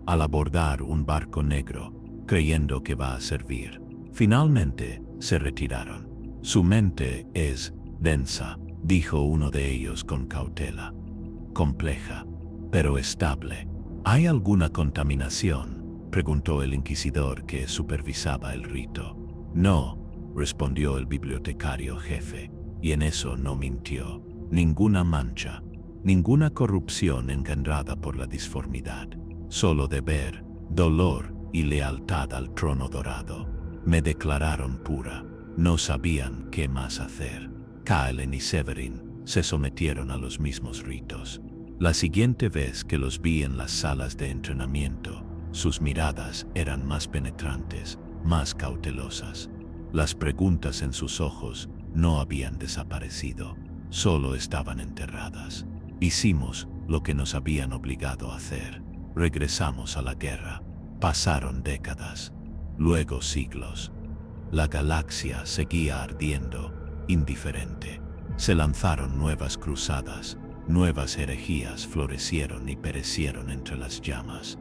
al abordar un barco negro, creyendo que va a servir. Finalmente se retiraron. Su mente es densa, dijo uno de ellos con cautela. Compleja, pero estable. ¿Hay alguna contaminación?, preguntó el inquisidor que supervisaba el rito. No, respondió el bibliotecario jefe, y en eso no mintió. Ninguna mancha, ninguna corrupción engendrada por la disformidad. Solo deber, dolor y lealtad al trono dorado. Me declararon pura. No sabían qué más hacer. Kaelen y Severin se sometieron a los mismos ritos. La siguiente vez que los vi en las salas de entrenamiento, sus miradas eran más penetrantes, más cautelosas. Las preguntas en sus ojos no habían desaparecido, solo estaban enterradas. Hicimos lo que nos habían obligado a hacer. Regresamos a la guerra. Pasaron décadas, luego siglos. La galaxia seguía ardiendo, indiferente. Se lanzaron nuevas cruzadas, nuevas herejías florecieron y perecieron entre las llamas.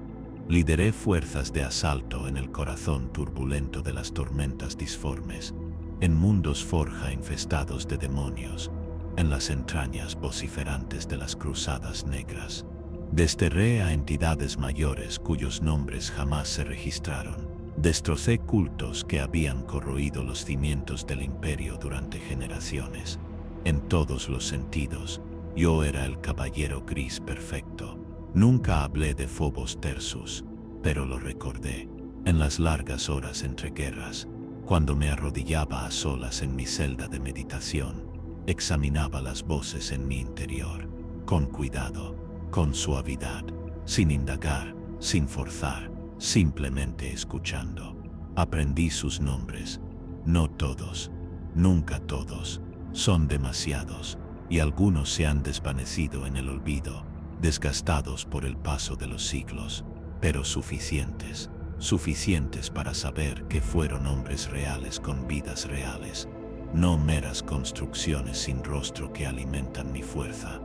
Lideré fuerzas de asalto en el corazón turbulento de las tormentas disformes, en mundos forja infestados de demonios, en las entrañas vociferantes de las cruzadas negras. Desterré a entidades mayores cuyos nombres jamás se registraron. Destrocé cultos que habían corroído los cimientos del imperio durante generaciones. En todos los sentidos, yo era el caballero gris perfecto. Nunca hablé de Phobos Tersus, pero lo recordé. En las largas horas entre guerras, cuando me arrodillaba a solas en mi celda de meditación, examinaba las voces en mi interior, con cuidado, con suavidad, sin indagar, sin forzar, simplemente escuchando. Aprendí sus nombres. No todos, nunca todos, son demasiados, y algunos se han desvanecido en el olvido, desgastados por el paso de los siglos, pero suficientes, suficientes para saber que fueron hombres reales con vidas reales, no meras construcciones sin rostro que alimentan mi fuerza.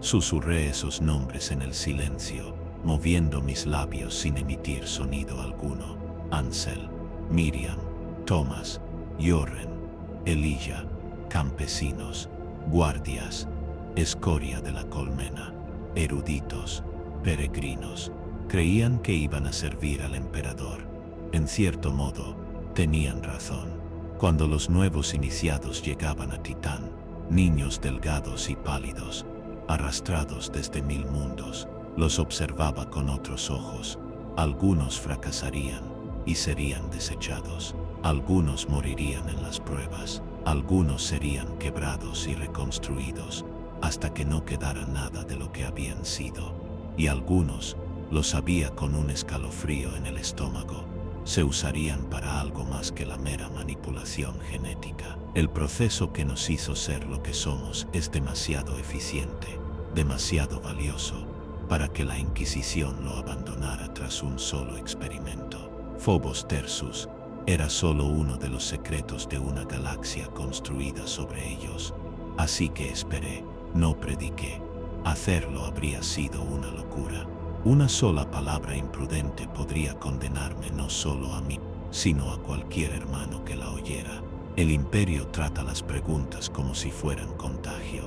Susurré esos nombres en el silencio, moviendo mis labios sin emitir sonido alguno. Ansel, Miriam, Thomas, Jorren, Elijah, campesinos, guardias, escoria de la colmena, eruditos, peregrinos, creían que iban a servir al emperador. En cierto modo, tenían razón. Cuando los nuevos iniciados llegaban a Titán, niños delgados y pálidos, arrastrados desde 1000 mundos, los observaba con otros ojos. Algunos fracasarían y serían desechados. Algunos morirían en las pruebas. Algunos serían quebrados y reconstruidos hasta que no quedara nada de lo que habían sido. Y algunos, lo sabía con un escalofrío en el estómago, se usarían para algo más que la mera manipulación genética. El proceso que nos hizo ser lo que somos es demasiado eficiente, demasiado valioso, para que la Inquisición lo abandonara tras un solo experimento. Phobos Tersus era solo uno de los secretos de una galaxia construida sobre ellos. Así que esperé, no prediqué. Hacerlo habría sido una locura. Una sola palabra imprudente podría condenarme no solo a mí, sino a cualquier hermano que la oyera. El imperio trata las preguntas como si fueran contagio,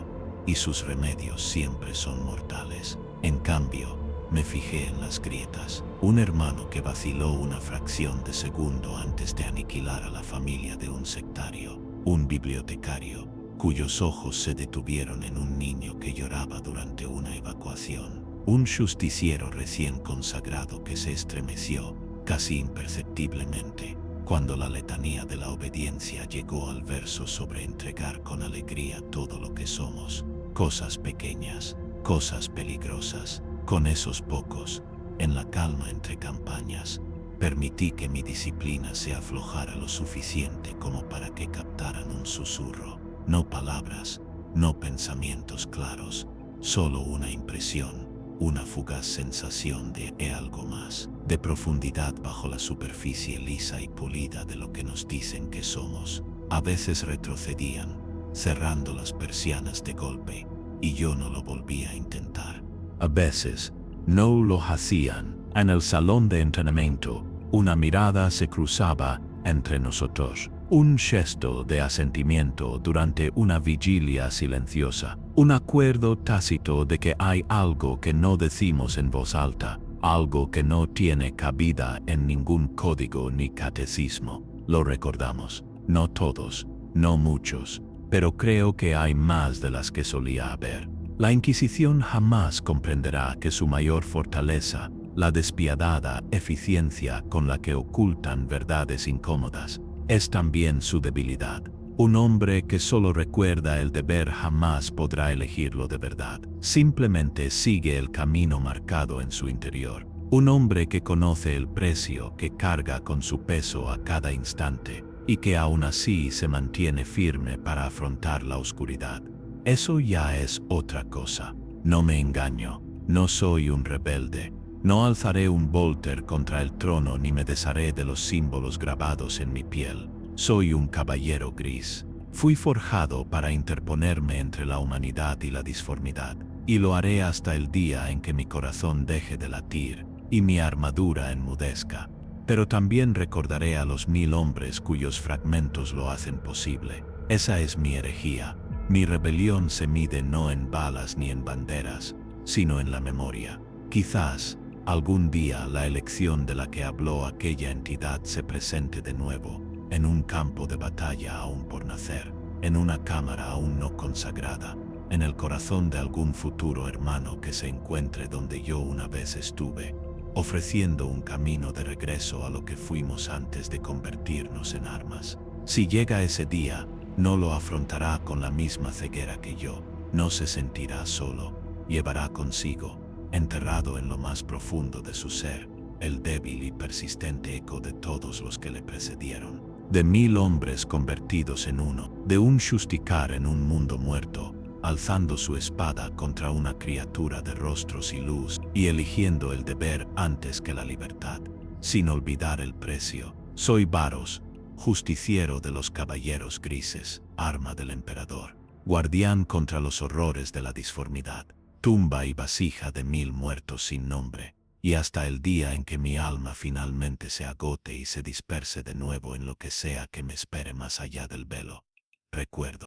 y sus remedios siempre son mortales. En cambio, me fijé en las grietas. Un hermano que vaciló una fracción de segundo antes de aniquilar a la familia de un sectario. Un bibliotecario, cuyos ojos se detuvieron en un niño que lloraba durante una evacuación. Un justiciero recién consagrado que se estremeció, casi imperceptiblemente, cuando la letanía de la obediencia llegó al verso sobre entregar con alegría todo lo que somos. Cosas pequeñas, cosas peligrosas. Con esos pocos, en la calma entre campañas, permití que mi disciplina se aflojara lo suficiente como para que captaran un susurro. No palabras, no pensamientos claros, solo una impresión, una fugaz sensación de algo más, de profundidad bajo la superficie lisa y pulida de lo que nos dicen que somos. A veces retrocedían, cerrando las persianas de golpe, y yo no lo volvía a intentar. A veces, no lo hacían. En el salón de entrenamiento, una mirada se cruzaba entre nosotros. Un gesto de asentimiento durante una vigilia silenciosa. Un acuerdo tácito de que hay algo que no decimos en voz alta. Algo que no tiene cabida en ningún código ni catecismo. Lo recordamos. No todos, no muchos, pero creo que hay más de las que solía haber. La Inquisición jamás comprenderá que su mayor fortaleza, la despiadada eficiencia con la que ocultan verdades incómodas, es también su debilidad. Un hombre que solo recuerda el deber jamás podrá elegirlo de verdad. Simplemente sigue el camino marcado en su interior. Un hombre que conoce el precio que carga con su peso a cada instante y que aún así se mantiene firme para afrontar la oscuridad. Eso ya es otra cosa. No me engaño, no soy un rebelde. No alzaré un volter contra el trono ni me desharé de los símbolos grabados en mi piel. Soy un caballero gris. Fui forjado para interponerme entre la humanidad y la disformidad, y lo haré hasta el día en que mi corazón deje de latir y mi armadura enmudezca. Pero también recordaré a los 1000 hombres cuyos fragmentos lo hacen posible. Esa es mi herejía. Mi rebelión se mide no en balas ni en banderas, sino en la memoria. Quizás, Algún día la elección de la que habló aquella entidad se presente de nuevo, en un campo de batalla aún por nacer, en una cámara aún no consagrada, en el corazón de algún futuro hermano que se encuentre donde yo una vez estuve, ofreciendo un camino de regreso a lo que fuimos antes de convertirnos en armas. Si llega ese día, no lo afrontará con la misma ceguera que yo, no se sentirá solo, llevará consigo, enterrado en lo más profundo de su ser, el débil y persistente eco de todos los que le precedieron, de 1000 hombres convertidos en uno, de un Shustikar en un mundo muerto, alzando su espada contra una criatura de rostros y luz, y eligiendo el deber antes que la libertad, sin olvidar el precio. Soy Varos, justiciero de los caballeros grises, arma del emperador, guardián contra los horrores de la disformidad, tumba y vasija de 1000 muertos sin nombre, y hasta el día en que mi alma finalmente se agote y se disperse de nuevo en lo que sea que me espere más allá del velo. Recuerdo.